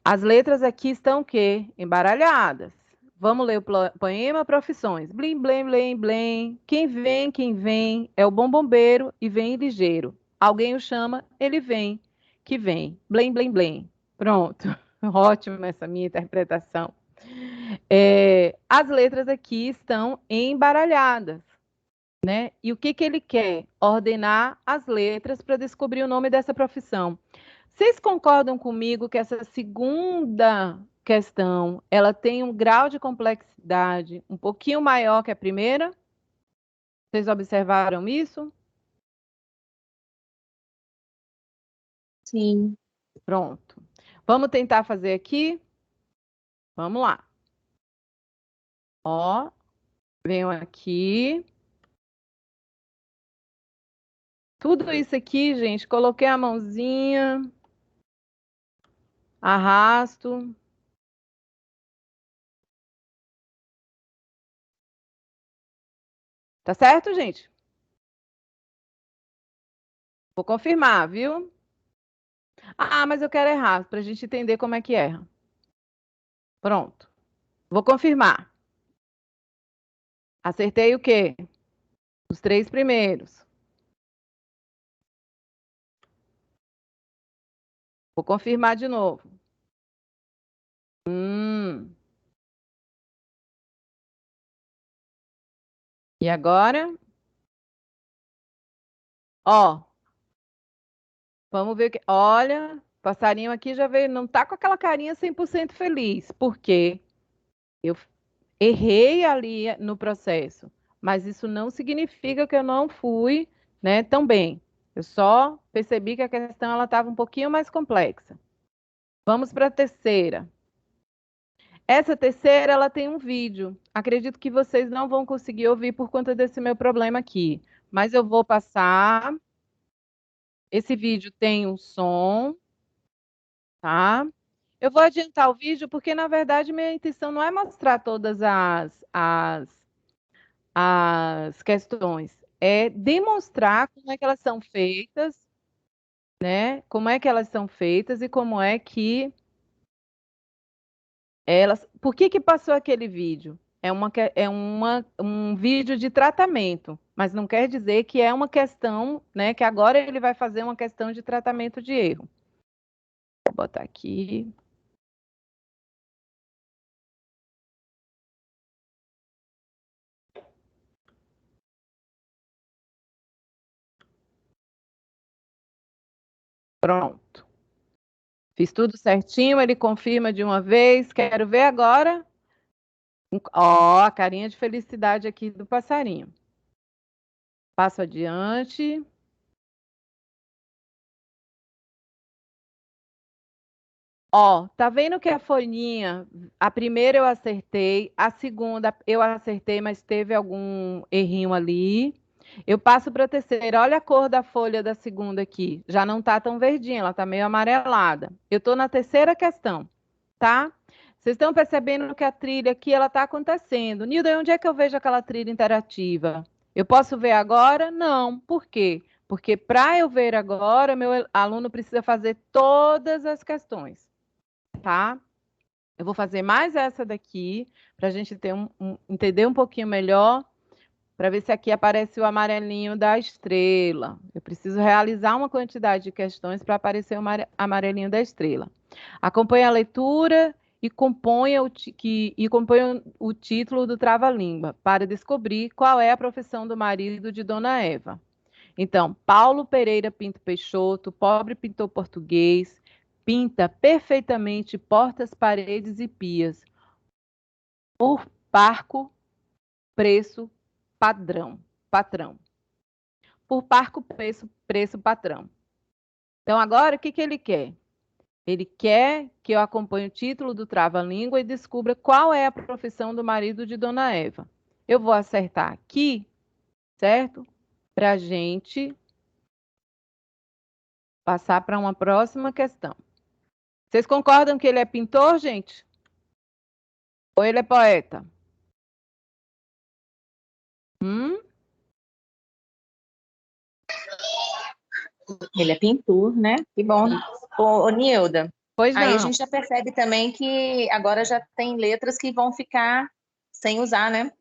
As letras aqui estão o quê? Embaralhadas. Vamos ler o poema Profissões. Blim, blim, blim, blim. Quem vem é o bom bombeiro e vem ligeiro. Alguém o chama, ele vem, que vem. Blim, blim, blim. Pronto. Ótimo essa minha interpretação. As letras aqui estão embaralhadas, né? E o que ele quer? Ordenar as letras para descobrir o nome dessa profissão. Vocês concordam comigo que essa segunda questão, ela tem um grau de complexidade um pouquinho maior que a primeira? Vocês observaram isso? Sim. Pronto. Vamos tentar fazer aqui? Vamos lá. Ó, venho aqui. Tudo isso aqui, gente, coloquei a mãozinha, arrasto. Tá certo, gente? Vou confirmar, viu? Ah, mas eu quero errar, para a gente entender como é que erra. Pronto. Vou confirmar. Acertei o quê? Os 3 primeiros. Vou confirmar de novo. E agora? Ó. Vamos ver o que. Olha, passarinho aqui já veio, não tá com aquela carinha 100% feliz. Por quê? Eu errei ali no processo. mas isso não significa que eu não fui, né, tão bem. Eu só percebi que a questão ela estava um pouquinho mais complexa. Vamos para a terceira. Essa terceira, ela tem um vídeo. Acredito que vocês não vão conseguir ouvir por conta desse meu problema aqui, mas eu vou passar. Esse vídeo tem um som, tá? Eu vou adiantar o vídeo porque, na verdade, minha intenção não é mostrar todas as questões, é demonstrar como é que elas são feitas, né? Como é que elas são feitas e como é que elas... Por que que passou aquele vídeo? Um vídeo de tratamento, mas não quer dizer que é uma questão, né? Que agora ele vai fazer uma questão de tratamento de erro. Vou botar aqui. Pronto. Fiz tudo certinho, ele confirma de uma vez. Quero ver agora. Ó, a carinha de felicidade aqui do passarinho. Passo adiante. Ó, tá vendo que a folhinha, a primeira eu acertei, a segunda eu acertei, mas teve algum errinho ali. Eu passo para a terceira. Olha a cor da folha da segunda aqui. Já não tá tão verdinha, ela tá meio amarelada. Eu tô na terceira questão, tá? Vocês estão percebendo que a trilha aqui ela tá acontecendo. Nilda, onde é que eu vejo aquela trilha interativa? Eu posso ver agora? Não. Por quê? Porque para eu ver agora, meu aluno precisa fazer todas as questões, tá? Eu vou fazer mais essa daqui, para a gente ter entender um pouquinho melhor, para ver se aqui aparece o amarelinho da estrela. Eu preciso realizar uma quantidade de questões para aparecer o amarelinho da estrela. Acompanhe a leitura e componha o título do trava-língua, para descobrir qual é a profissão do marido de Dona Eva. Então, Paulo Pereira Pinto Peixoto, pobre pintor português, pinta perfeitamente portas, paredes e pias, por parco preço patrão. Por parco preço patrão. Então, agora, o que que ele quer? Ele quer que eu acompanhe o título do trava-língua e descubra qual é a profissão do marido de Dona Eva. Eu vou acertar aqui, certo? Para a gente passar para uma próxima questão. Vocês concordam que ele é pintor, gente? Ou ele é poeta? Ele é pintor, né? Que bom. Ô, Nilda, Pois aí a não. gente já percebe também que agora já tem letras que vão ficar sem usar, né?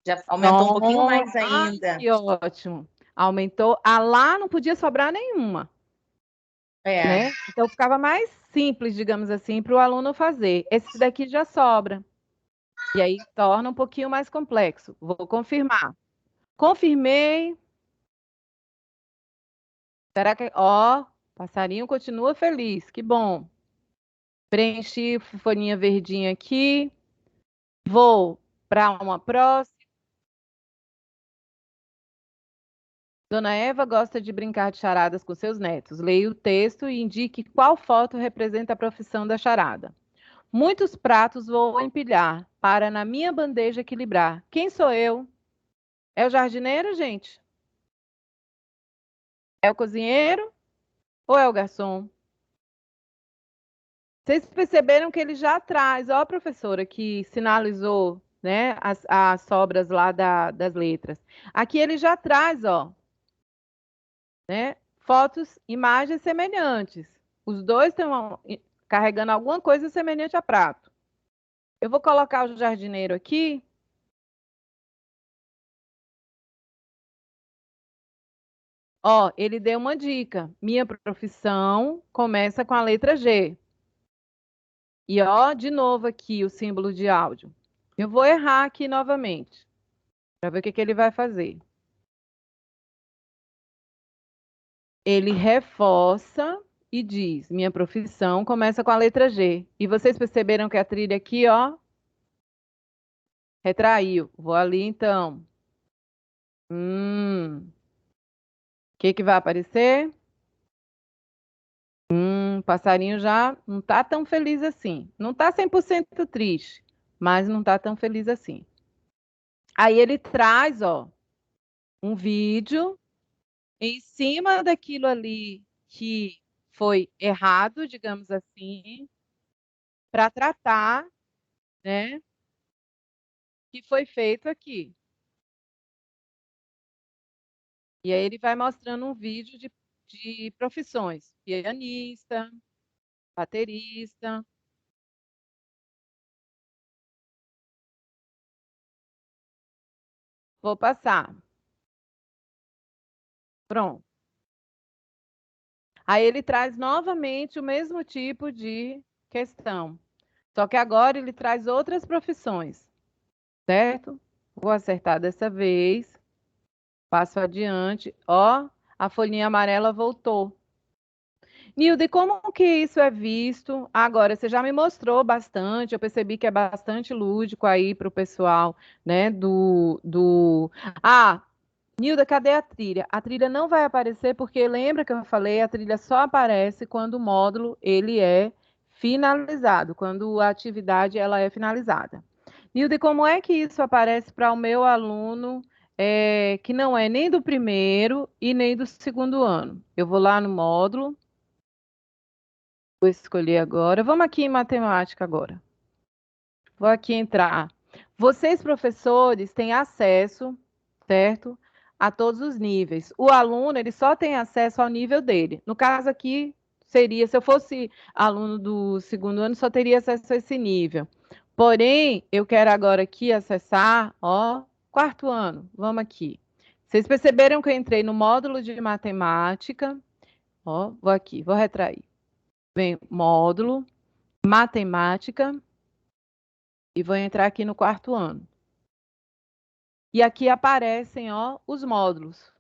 Já aumentou um pouquinho mais ainda. Que ótimo. Aumentou. A lá não podia sobrar nenhuma, É. né? Então ficava mais simples, digamos assim, para o aluno fazer. Esse daqui já sobra. E aí torna um pouquinho mais complexo. Vou confirmar. Confirmei. Será que... Ó, passarinho continua feliz. Que bom. Preenchi folhinha verdinha aqui. Vou para uma próxima. Dona Eva gosta de brincar de charadas com seus netos. Leia o texto e indique qual foto representa a profissão da charada. Muitos pratos vou empilhar para na minha bandeja equilibrar. Quem sou eu? É o jardineiro, gente? É o cozinheiro ou é o garçom? Vocês perceberam que ele já traz, ó, a professora que sinalizou, né, as sobras lá das letras. Aqui ele já traz, ó, né, fotos, imagens semelhantes. Os dois estão carregando alguma coisa semelhante a prato. Eu vou colocar o jardineiro aqui. Ó, ele deu uma dica. Minha profissão começa com a letra G. E ó, de novo aqui o símbolo de áudio. Eu vou errar aqui novamente, para ver o que que ele vai fazer. Ele reforça e diz: minha profissão começa com a letra G. E vocês perceberam que a trilha aqui, ó, retraiu. Vou ali então. O que vai aparecer? O passarinho já não está tão feliz assim. Não está 100% triste, mas não está tão feliz assim. Aí ele traz, ó, um vídeo em cima daquilo ali que foi errado, digamos assim, para tratar, né, que foi feito aqui. E aí ele vai mostrando um vídeo de profissões, pianista, baterista. Vou passar. Pronto. Aí ele traz novamente o mesmo tipo de questão. Só que agora ele traz outras profissões, certo? Vou acertar dessa vez. Passo adiante. Ó, a folhinha amarela voltou. Nilde, como que isso é visto? Agora, você já me mostrou bastante, eu percebi que é bastante lúdico aí para o pessoal, né? Ah, Nilda, cadê a trilha? A trilha não vai aparecer porque lembra que eu falei, a trilha só aparece quando o módulo ele é finalizado, quando a atividade ela é finalizada. Nilda, como é que isso aparece para o meu aluno que não é nem do primeiro e nem do segundo ano? Eu vou lá no módulo, vou escolher agora. Vamos aqui em matemática agora. Vou aqui entrar. Vocês, professores, têm acesso, certo? A todos os níveis. O aluno, ele só tem acesso ao nível dele. No caso aqui, seria, se eu fosse aluno do segundo ano, só teria acesso a esse nível. Porém, eu quero agora aqui acessar, ó, quarto ano. Vamos aqui. Vocês perceberam que eu entrei no módulo de matemática. Ó, vou aqui, vou retrair. Vem módulo, matemática, e vou entrar aqui no quarto ano. E aqui aparecem, ó, os módulos.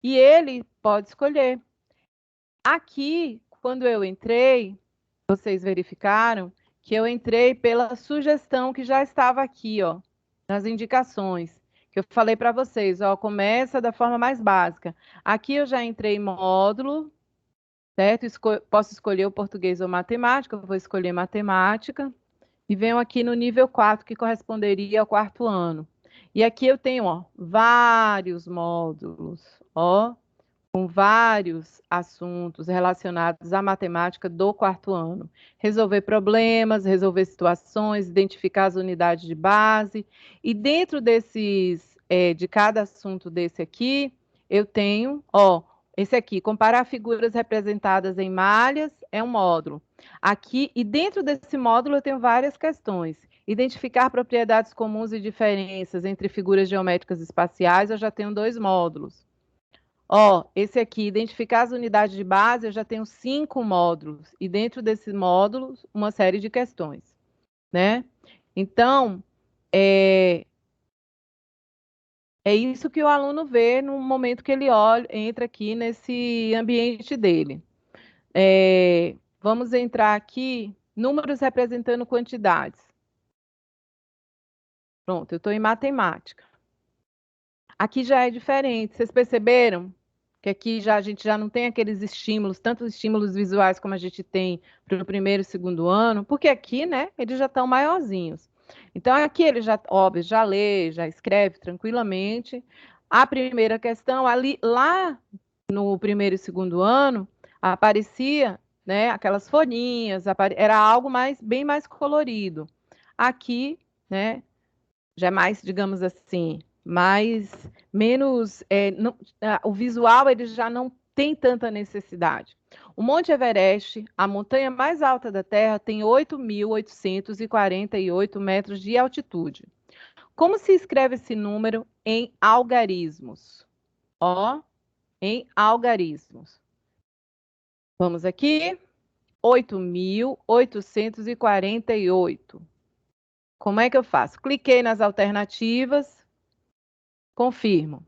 E ele pode escolher. Aqui, quando eu entrei, vocês verificaram que eu entrei pela sugestão que já estava aqui, ó, nas indicações. Que eu falei para vocês, ó, começa da forma mais básica. Aqui eu já entrei em módulo, certo? Posso escolher o português ou matemática, eu vou escolher matemática. E venho aqui no nível 4, que corresponderia ao quarto ano. E aqui eu tenho, ó, vários módulos, ó, com vários assuntos relacionados à matemática do quarto ano. Resolver problemas, resolver situações, identificar as unidades de base. E dentro desses, de cada assunto desse aqui, eu tenho, ó, esse aqui, comparar figuras representadas em malhas, é um módulo. Aqui, e dentro desse módulo eu tenho várias questões. Identificar propriedades comuns e diferenças entre figuras geométricas espaciais, eu já tenho 2 módulos. Ó, esse aqui, identificar as unidades de base, eu já tenho 5 módulos. E dentro desses módulos, uma série de questões, né? Então, é isso que o aluno vê no momento que ele entra aqui nesse ambiente dele. Vamos entrar aqui, números representando quantidades. Pronto, eu estou em matemática. Aqui já é diferente, vocês perceberam? Que aqui a gente já não tem aqueles estímulos, tantos estímulos visuais como a gente tem para o primeiro e segundo ano, porque aqui, né, eles já estão maiorzinhos. Então, aqui ele já, óbvio, já lê, já escreve tranquilamente. A primeira questão, ali, lá no primeiro e segundo ano, aparecia, né, aquelas folhinhas, era algo bem mais colorido. Aqui, né, já é mais, digamos assim, menos, o visual ele já não tem tanta necessidade. O Monte Everest, a montanha mais alta da Terra, tem 8.848 metros de altitude. Como se escreve esse número em algarismos? Ó, em algarismos. Vamos aqui. 8.848. Como é que eu faço? Cliquei nas alternativas, confirmo.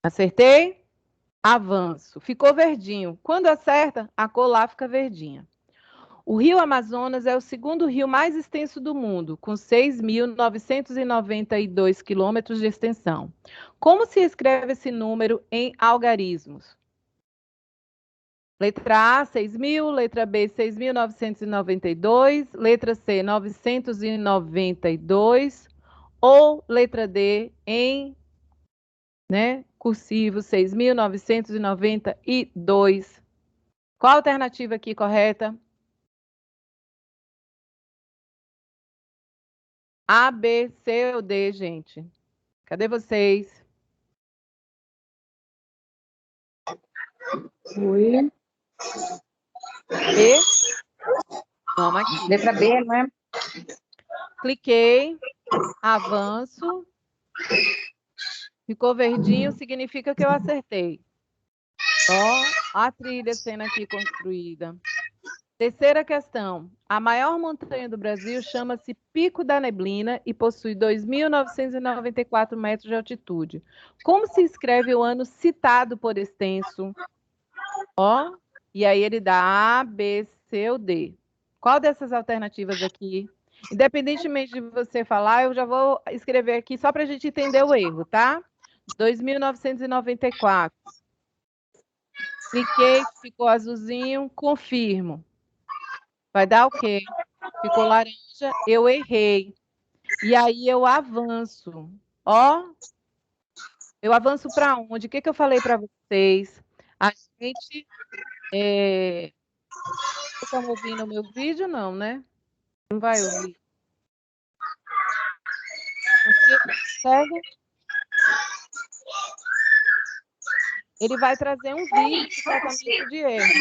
Acertei? Avanço. Ficou verdinho. Quando acerta, a cor lá fica verdinha. O rio Amazonas é o segundo rio mais extenso do mundo, com 6.992 quilômetros de extensão. Como se escreve esse número em algarismos? Letra A, 6.000, letra B, 6.992, letra C, 992, ou letra D, em cursivo, 6.992. Qual a alternativa aqui correta? A, B, C ou D, gente? Cadê vocês? Oi. B? Vamos aqui. Letra B, não é? Cliquei, avanço. Ficou verdinho, significa que eu acertei. Ó, a trilha sendo aqui construída. Terceira questão. A maior montanha do Brasil chama-se Pico da Neblina e possui 2.994 metros de altitude. Como se escreve o ano citado por extenso? Ó, e aí ele dá A, B, C ou D. Qual dessas alternativas aqui? Independentemente de você falar, eu já vou escrever aqui só para a gente entender o erro, tá? 2.994. Cliquei, ficou azulzinho, confirmo. Vai dar o quê? Ficou laranja, eu errei. E aí eu avanço. Ó, eu avanço para onde? O que eu falei para vocês? A gente... vocês estão ouvindo o meu vídeo? Não, né? Não vai ouvir. Você consegue? Ele vai trazer um vídeo de tratamento de erro.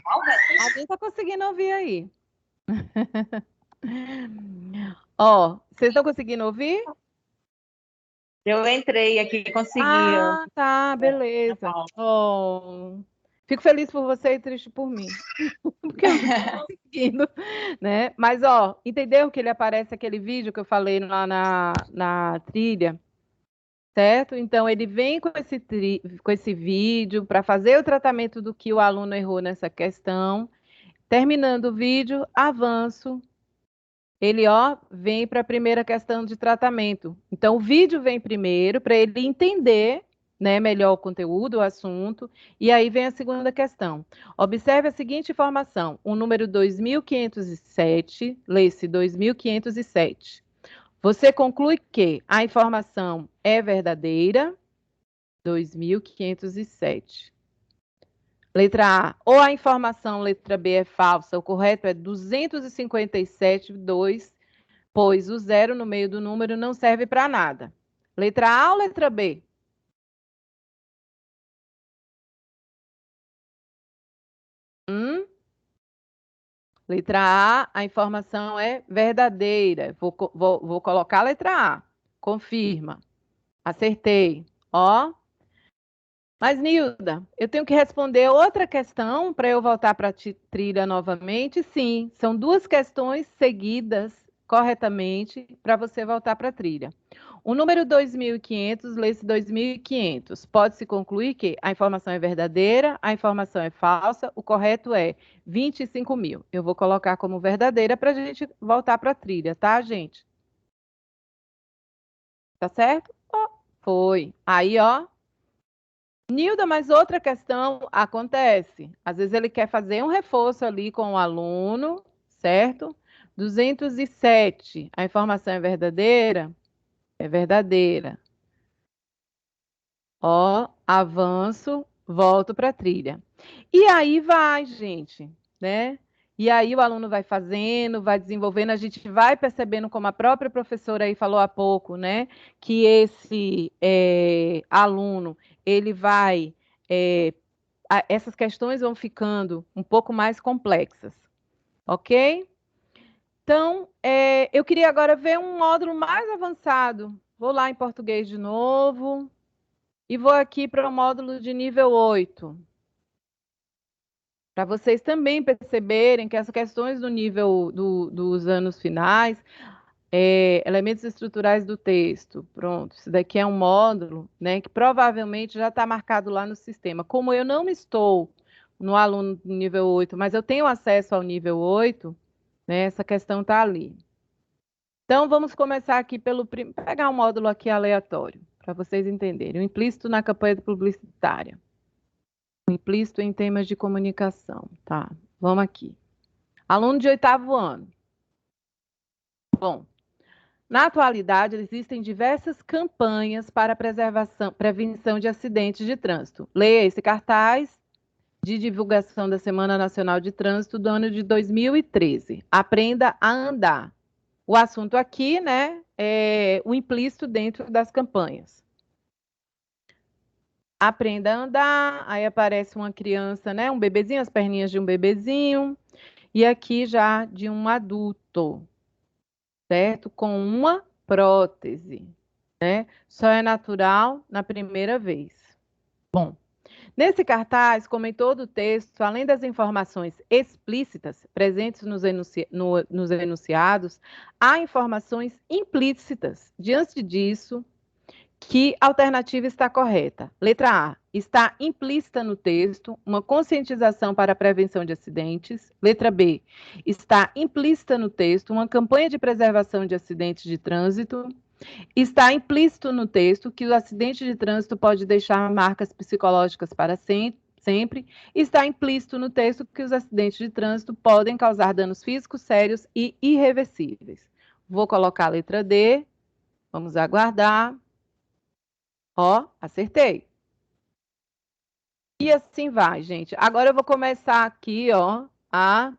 Alguém está conseguindo ouvir aí? Ó, vocês estão conseguindo ouvir? Eu entrei aqui, consegui. Ah, tá, beleza. Oh, fico feliz por você e triste por mim. Porque eu não estou conseguindo, né? Mas, ó, entendeu que ele aparece aquele vídeo que eu falei lá na trilha? Certo? Então, ele vem com esse vídeo para fazer o tratamento do que o aluno errou nessa questão. Terminando o vídeo, avanço. Ele, ó, vem para a primeira questão de tratamento. Então, o vídeo vem primeiro para ele entender, né, melhor o conteúdo, o assunto, e aí vem a segunda questão. Observe a seguinte informação: o número 2507, lê-se 2507. Você conclui que a informação é verdadeira, 2507. Letra A, ou a informação letra B é falsa, o correto é 257,2, pois o zero no meio do número não serve para nada. Letra A ou letra B? Letra A, a informação é verdadeira. Vou colocar a letra A. Confirma. Acertei. Ó. Mas, Nilda, eu tenho que responder outra questão para eu voltar para a trilha novamente? Sim, são duas questões seguidas corretamente para você voltar para a trilha. O número 2.500, lê-se 2.500. Pode-se concluir que a informação é verdadeira, a informação é falsa, o correto é 25.000. Eu vou colocar como verdadeira para a gente voltar para a trilha, tá, gente? Tá certo? Ó, foi. Aí, ó. Nilda, mas outra questão acontece. Às vezes ele quer fazer um reforço ali com o aluno, certo? 207. A informação é verdadeira? É verdadeira. Ó, avanço, volto para a trilha. E aí vai, gente, né? E aí o aluno vai fazendo, vai desenvolvendo, a gente vai percebendo, como a própria professora aí falou há pouco, né? Que esse aluno, ele vai... essas questões vão ficando um pouco mais complexas, ok? Então, eu queria agora ver um módulo mais avançado. Vou lá em português de novo. E vou aqui para o módulo de nível 8. Para vocês também perceberem que as questões do nível dos anos finais, elementos estruturais do texto. Pronto, isso daqui é um módulo, né, que provavelmente já está marcado lá no sistema. Como eu não estou no aluno do nível 8, mas eu tenho acesso ao nível 8, né? Essa questão está ali. Então, vamos começar aqui pelo... Pegar um módulo aqui aleatório, para vocês entenderem. O implícito na campanha publicitária. O implícito em temas de comunicação. Tá, vamos aqui. Aluno de 8º ano. Bom, na atualidade, existem diversas campanhas para prevenção de acidentes de trânsito. Leia esse cartaz de divulgação da Semana Nacional de Trânsito do ano de 2013. Aprenda a andar. O assunto aqui, né, é o implícito dentro das campanhas. Aprenda a andar, aí aparece uma criança, né, um bebezinho, as perninhas de um bebezinho, e aqui já de um adulto, certo? Com uma prótese, né? Só é natural na primeira vez. Bom, nesse cartaz, como em todo o texto, além das informações explícitas presentes nos enunciados, há informações implícitas. Diante disso, que alternativa está correta? Letra A. Está implícita no texto uma conscientização para a prevenção de acidentes. Letra B. Está implícita no texto uma campanha de preservação de acidentes de trânsito. Está implícito no texto que o acidente de trânsito pode deixar marcas psicológicas para sempre. Está implícito no texto que os acidentes de trânsito podem causar danos físicos sérios e irreversíveis. Vou colocar a letra D. Vamos aguardar. Ó, acertei. E assim vai, gente. Agora eu vou começar aqui, ó, a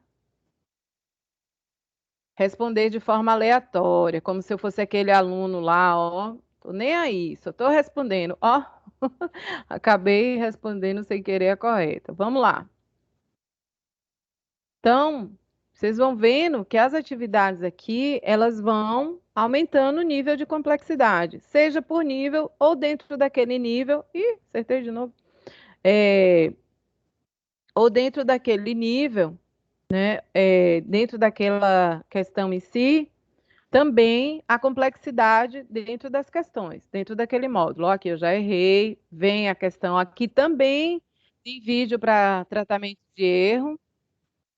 responder de forma aleatória, como se eu fosse aquele aluno lá, ó. Tô nem aí, só tô respondendo, ó. Acabei respondendo sem querer a correta. Vamos lá. Então, vocês vão vendo que as atividades aqui, elas vão aumentando o nível de complexidade, seja por nível ou dentro daquele nível. Ih, acertei de novo. Ou dentro daquele nível, né, dentro daquela questão em si, também a complexidade dentro das questões, dentro daquele módulo. Ó, aqui eu já errei, vem a questão aqui também, tem vídeo para tratamento de erro,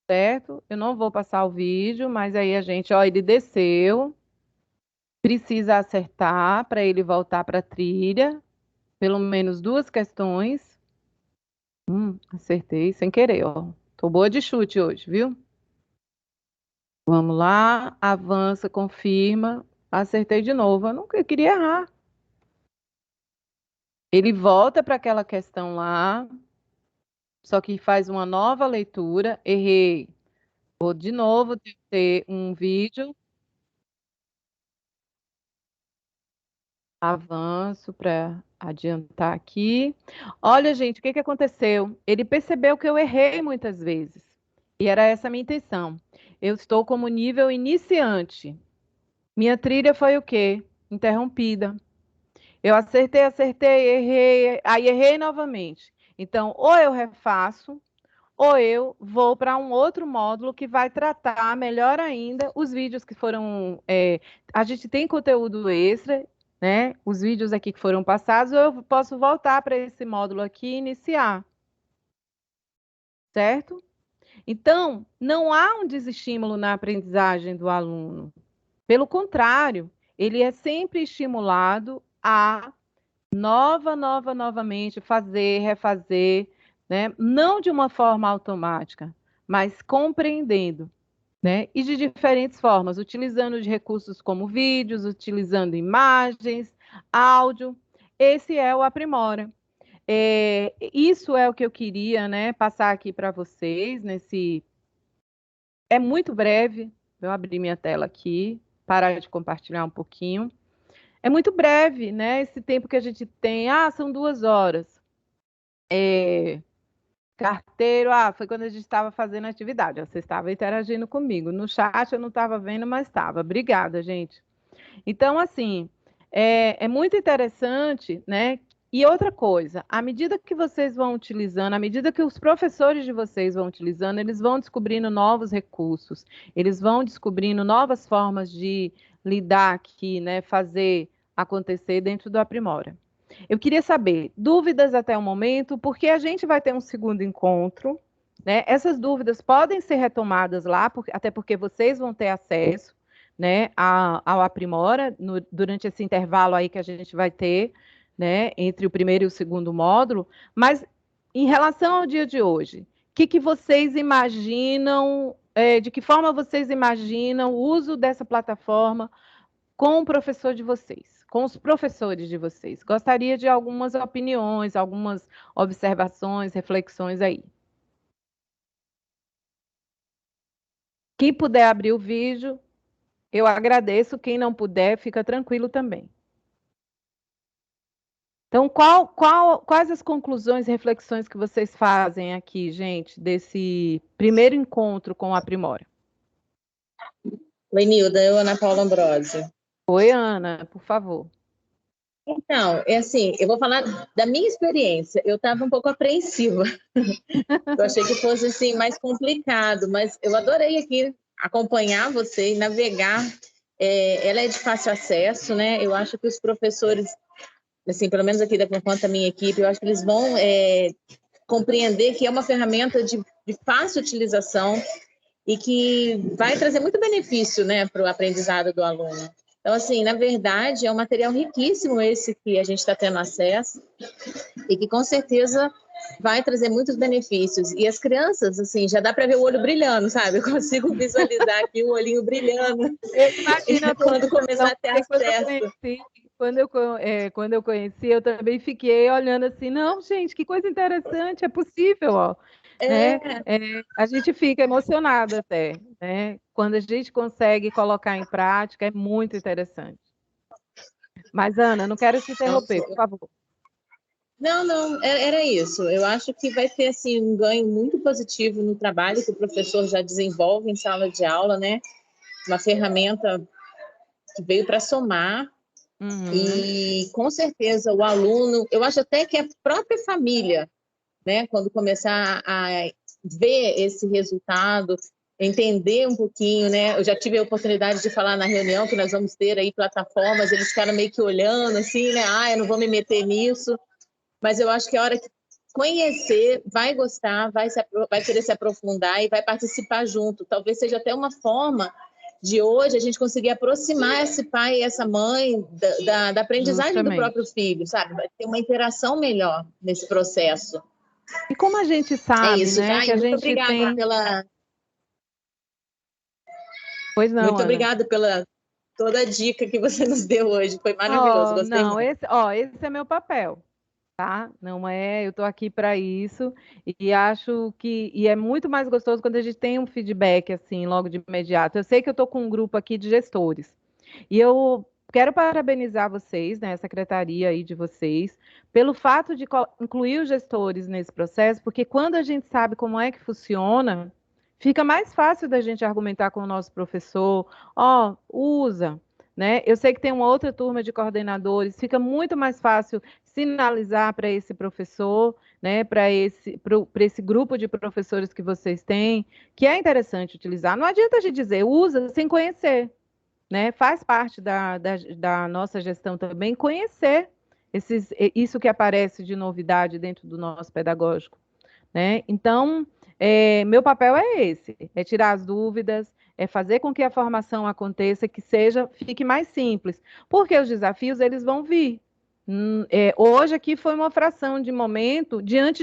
certo? Eu não vou passar o vídeo, mas aí a gente, ó, ele desceu, precisa acertar para ele voltar para a trilha, pelo menos 2 questões. Acertei sem querer, ó. Tô boa de chute hoje, viu? Vamos lá, avança, confirma. Acertei de novo. Eu queria errar. Ele volta para aquela questão lá, só que faz uma nova leitura. Errei. Vou de novo ter um vídeo. Avanço para adiantar aqui. Olha, gente, o que aconteceu? Ele percebeu que eu errei muitas vezes. E era essa a minha intenção. Eu estou como nível iniciante. Minha trilha foi o quê? Interrompida. Eu acertei, errei, aí errei novamente. Então, ou eu refaço, ou eu vou para um outro módulo que vai tratar melhor ainda os vídeos que foram... a gente tem conteúdo extra, né? Os vídeos aqui que foram passados, ou eu posso voltar para esse módulo aqui e iniciar. Certo? Então, não há um desestímulo na aprendizagem do aluno. Pelo contrário, ele é sempre estimulado a novamente, fazer, refazer, né? Não de uma forma automática, mas compreendendo, né? E de diferentes formas, utilizando de recursos como vídeos, utilizando imagens, áudio. Esse é o Aprimora. Isso é o que eu queria, né, passar aqui para vocês nesse... É muito breve, vou abrir minha tela aqui, parar de compartilhar um pouquinho. É muito breve, né? Esse tempo que a gente tem. São 2 horas. Carteiro, foi quando a gente estava fazendo atividade. Você estava interagindo comigo. No chat eu não estava vendo, mas estava. Obrigada, gente. Então, assim, é muito interessante, né? E outra coisa, à medida que vocês vão utilizando, à medida que os professores de vocês vão utilizando, eles vão descobrindo novos recursos, eles vão descobrindo novas formas de lidar aqui, né? Fazer acontecer dentro do Aprimora. Eu queria saber, dúvidas até o momento, porque a gente vai ter um segundo encontro, né? Essas dúvidas podem ser retomadas lá, até porque vocês vão ter acesso, né, ao Aprimora durante esse intervalo aí que a gente vai ter, né, entre o primeiro e o segundo módulo. Mas em relação ao dia de hoje, o que vocês imaginam, de que forma vocês imaginam o uso dessa plataforma com o professor de vocês, com os professores de vocês? Gostaria de algumas opiniões, algumas observações, reflexões aí. Quem puder abrir o vídeo, eu agradeço. Quem não puder, fica tranquilo também. Então, quais as conclusões e reflexões que vocês fazem aqui, gente, desse primeiro encontro com o Aprimora? Oi, Nilda, eu, Ana Paula Ambrosio. Oi, Ana, por favor. Então, é assim, eu vou falar da minha experiência. Eu estava um pouco apreensiva. Eu achei que fosse assim, mais complicado, mas eu adorei aqui acompanhar você e navegar. Ela é de fácil acesso, né? Eu acho que os professores, assim, pelo menos aqui quanto a minha equipe, eu acho que eles vão compreender que é uma ferramenta de fácil utilização e que vai trazer muito benefício, né, para o aprendizado do aluno. Então, assim, na verdade, é um material riquíssimo esse que a gente está tendo acesso e que, com certeza, vai trazer muitos benefícios. E as crianças, assim, já dá para ver o olho brilhando, sabe? Eu consigo visualizar aqui o olhinho brilhando. Eu imagino quando começar a ter acesso. Quando eu conheci, eu também fiquei olhando assim, não, gente, que coisa interessante, é possível, ó. Né? A gente fica emocionada até, né? Quando a gente consegue colocar em prática, é muito interessante. Mas, Ana, não quero te interromper, por favor. Não, era isso. Eu acho que vai ter assim, um ganho muito positivo no trabalho que o professor já desenvolve em sala de aula, né? Uma ferramenta que veio para somar. E, com certeza, o aluno... Eu acho até que a própria família, né? Quando começar a ver esse resultado, entender um pouquinho, né? Eu já tive a oportunidade de falar na reunião que nós vamos ter aí plataformas, eles ficaram meio que olhando assim, né? Eu não vou me meter nisso. Mas eu acho que a hora que conhecer, vai gostar, vai querer se aprofundar e vai participar junto. Talvez seja até uma forma de hoje a gente conseguir aproximar esse pai e essa mãe da aprendizagem Justamente. do próprio filho, sabe? Vai ter uma interação melhor nesse processo. E como a gente sabe, isso, né, tá? que a muito gente obrigada tem... pela... Pois não, Muito Ana. obrigada pela toda a dica que você nos deu hoje. Foi maravilhoso, gostei muito. Esse é meu papel. Tá? Não é, eu estou aqui para isso e acho que é muito mais gostoso quando a gente tem um feedback assim, logo de imediato. Eu sei que eu estou com um grupo aqui de gestores e eu quero parabenizar vocês, né, a secretaria aí de vocês, pelo fato de incluir os gestores nesse processo, porque quando a gente sabe como é que funciona, fica mais fácil da gente argumentar com o nosso professor, usa. Né? Eu sei que tem uma outra turma de coordenadores, fica muito mais fácil sinalizar para esse professor, né, para esse grupo de professores que vocês têm, que é interessante utilizar. Não adianta a gente dizer, usa sem conhecer. Né? Faz parte da nossa gestão também conhecer isso que aparece de novidade dentro do nosso pedagógico. Né? Então, meu papel é esse, é tirar as dúvidas, é fazer com que a formação aconteça, que fique mais simples, porque os desafios eles vão vir. Hoje aqui foi uma fração de momento diante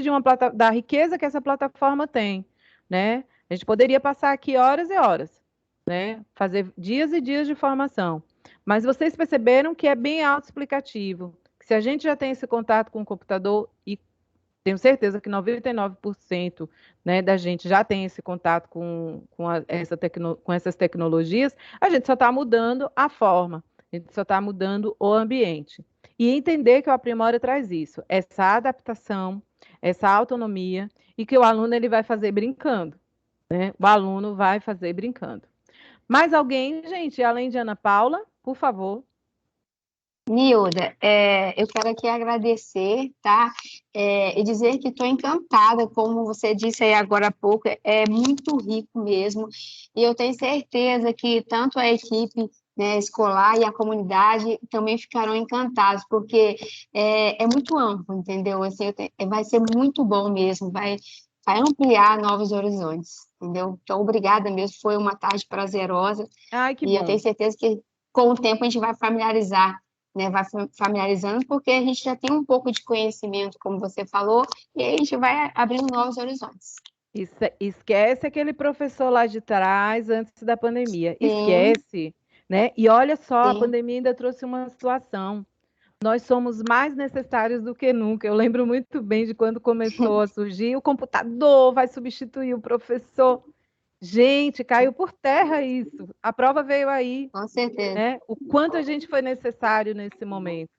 da riqueza que essa plataforma tem, né? A gente poderia passar aqui horas e horas, né? Fazer dias e dias de formação, mas vocês perceberam que é bem autoexplicativo, que se a gente já tem esse contato com o computador e tenho certeza que 99%, né, da gente já tem esse contato com essas tecnologias, a gente só está mudando a forma, a gente só está mudando o ambiente. E entender que o Aprimora traz isso, essa adaptação, essa autonomia, e que o aluno ele vai fazer brincando. Né? O aluno vai fazer brincando. Mais alguém, gente, além de Ana Paula, por favor. Nilda, eu quero aqui agradecer, tá? E dizer que estou encantada, como você disse aí agora há pouco, é muito rico mesmo, e eu tenho certeza que tanto a equipe, né, escolar e a comunidade também ficarão encantados, porque é muito amplo, entendeu? Assim, vai ser muito bom mesmo, vai vai ampliar novos horizontes, entendeu? Então, obrigada mesmo, foi uma tarde prazerosa. Ai, que E eu tenho bom. certeza que com o tempo a gente vai familiarizar, né? Vai familiarizando, porque a gente já tem um pouco de conhecimento, como você falou, e aí a gente vai abrindo novos horizontes. Esquece aquele professor lá de trás, antes da pandemia. Sim, Esquece, né? E olha só, a sim, pandemia ainda trouxe uma situação. Nós somos mais necessários do que nunca. Eu lembro muito bem de quando começou a surgir o computador vai substituir o professor. Gente, caiu por terra isso. A prova veio aí, com certeza. né? O quanto a gente foi necessário nesse momento,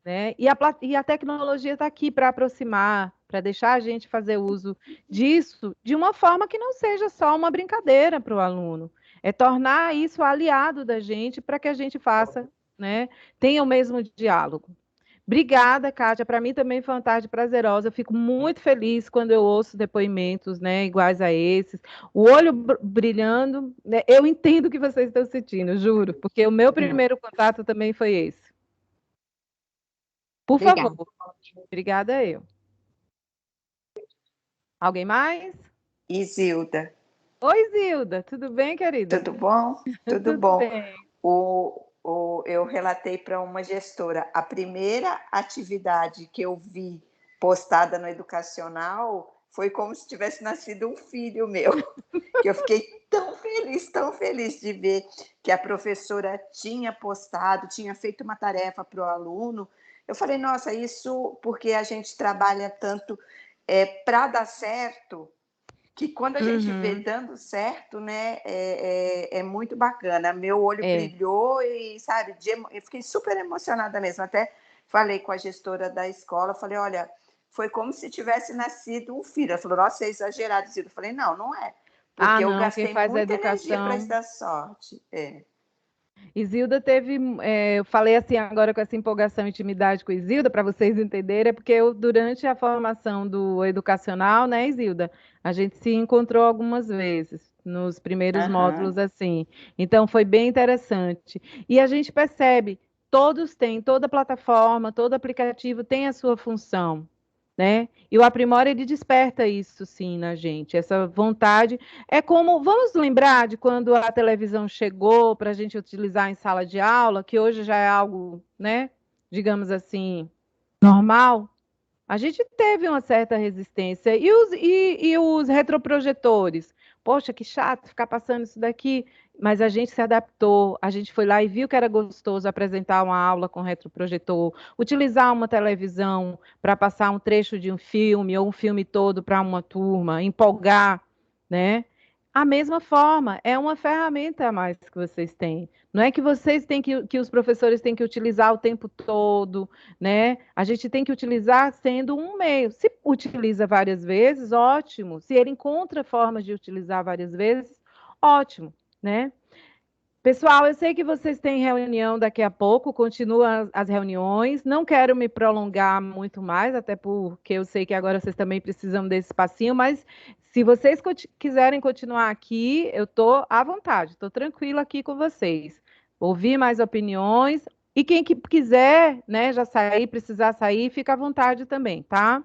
né? E a tecnologia está aqui para aproximar, para deixar a gente fazer uso disso de uma forma que não seja só uma brincadeira para o aluno. É tornar isso aliado da gente para que a gente faça, né? Tenha o mesmo diálogo. Obrigada, Kátia. Para mim também foi uma tarde prazerosa. Eu fico muito feliz quando eu ouço depoimentos, né, iguais a esses. O olho brilhando, né? Eu entendo o que vocês estão sentindo, juro, porque o meu primeiro contato também foi esse. Por Obrigada. favor. Obrigada eu. Alguém mais? Isilda, Oi, Zilda. Tudo bem, querida? tudo bom? Tudo Tudo bom. bem. Eu relatei para uma gestora, a primeira atividade que eu vi postada no Educacional foi como se tivesse nascido um filho meu, que eu fiquei tão feliz de ver que a professora tinha postado, tinha feito uma tarefa para o aluno. Eu falei, nossa, isso porque a gente trabalha tanto para dar certo, que quando a gente vê Uhum. dando certo, né, é muito bacana. Meu olho É. brilhou e, sabe, eu fiquei super emocionada mesmo. Até falei com a gestora da escola, falei, olha, foi como se tivesse nascido um filho. Ela falou, nossa, é exagerado. Eu falei, não, não é. Ah, Porque eu não, quem gastei faz a muita energia para isso educação. dar sorte. Isilda teve, eu falei assim agora com essa empolgação e intimidade com Isilda, para vocês entenderem, é porque eu, durante a formação do educacional, né, Isilda, a gente se encontrou algumas vezes, nos primeiros Aham. módulos, assim. Então, foi bem interessante. E a gente percebe, todos têm, toda plataforma, todo aplicativo tem a sua função, né? E o Aprimora, ele desperta isso, sim, na gente, essa vontade. É como, vamos lembrar de quando a televisão chegou para a gente utilizar em sala de aula, que hoje já é algo, né, digamos assim, normal. A gente teve uma certa resistência. E os retroprojetores? Poxa, que chato ficar passando isso daqui. Mas a gente se adaptou, a gente foi lá e viu que era gostoso apresentar uma aula com retroprojetor, utilizar uma televisão para passar um trecho de um filme ou um filme todo para uma turma, empolgar, né? A mesma forma, é uma ferramenta a mais que vocês têm. Não é que vocês têm que os professores têm que utilizar o tempo todo, né? A gente tem que utilizar sendo um meio. Se utiliza várias vezes, ótimo. Se ele encontra formas de utilizar várias vezes, ótimo, né? Pessoal, eu sei que vocês têm reunião daqui a pouco, continuam as reuniões. Não quero me prolongar muito mais, até porque eu sei que agora vocês também precisam desse espacinho, mas se vocês quiserem continuar aqui, eu estou à vontade, estou tranquila aqui com vocês. Ouvir mais opiniões. E quem quiser, né, já sair, precisar sair, fica à vontade também, tá?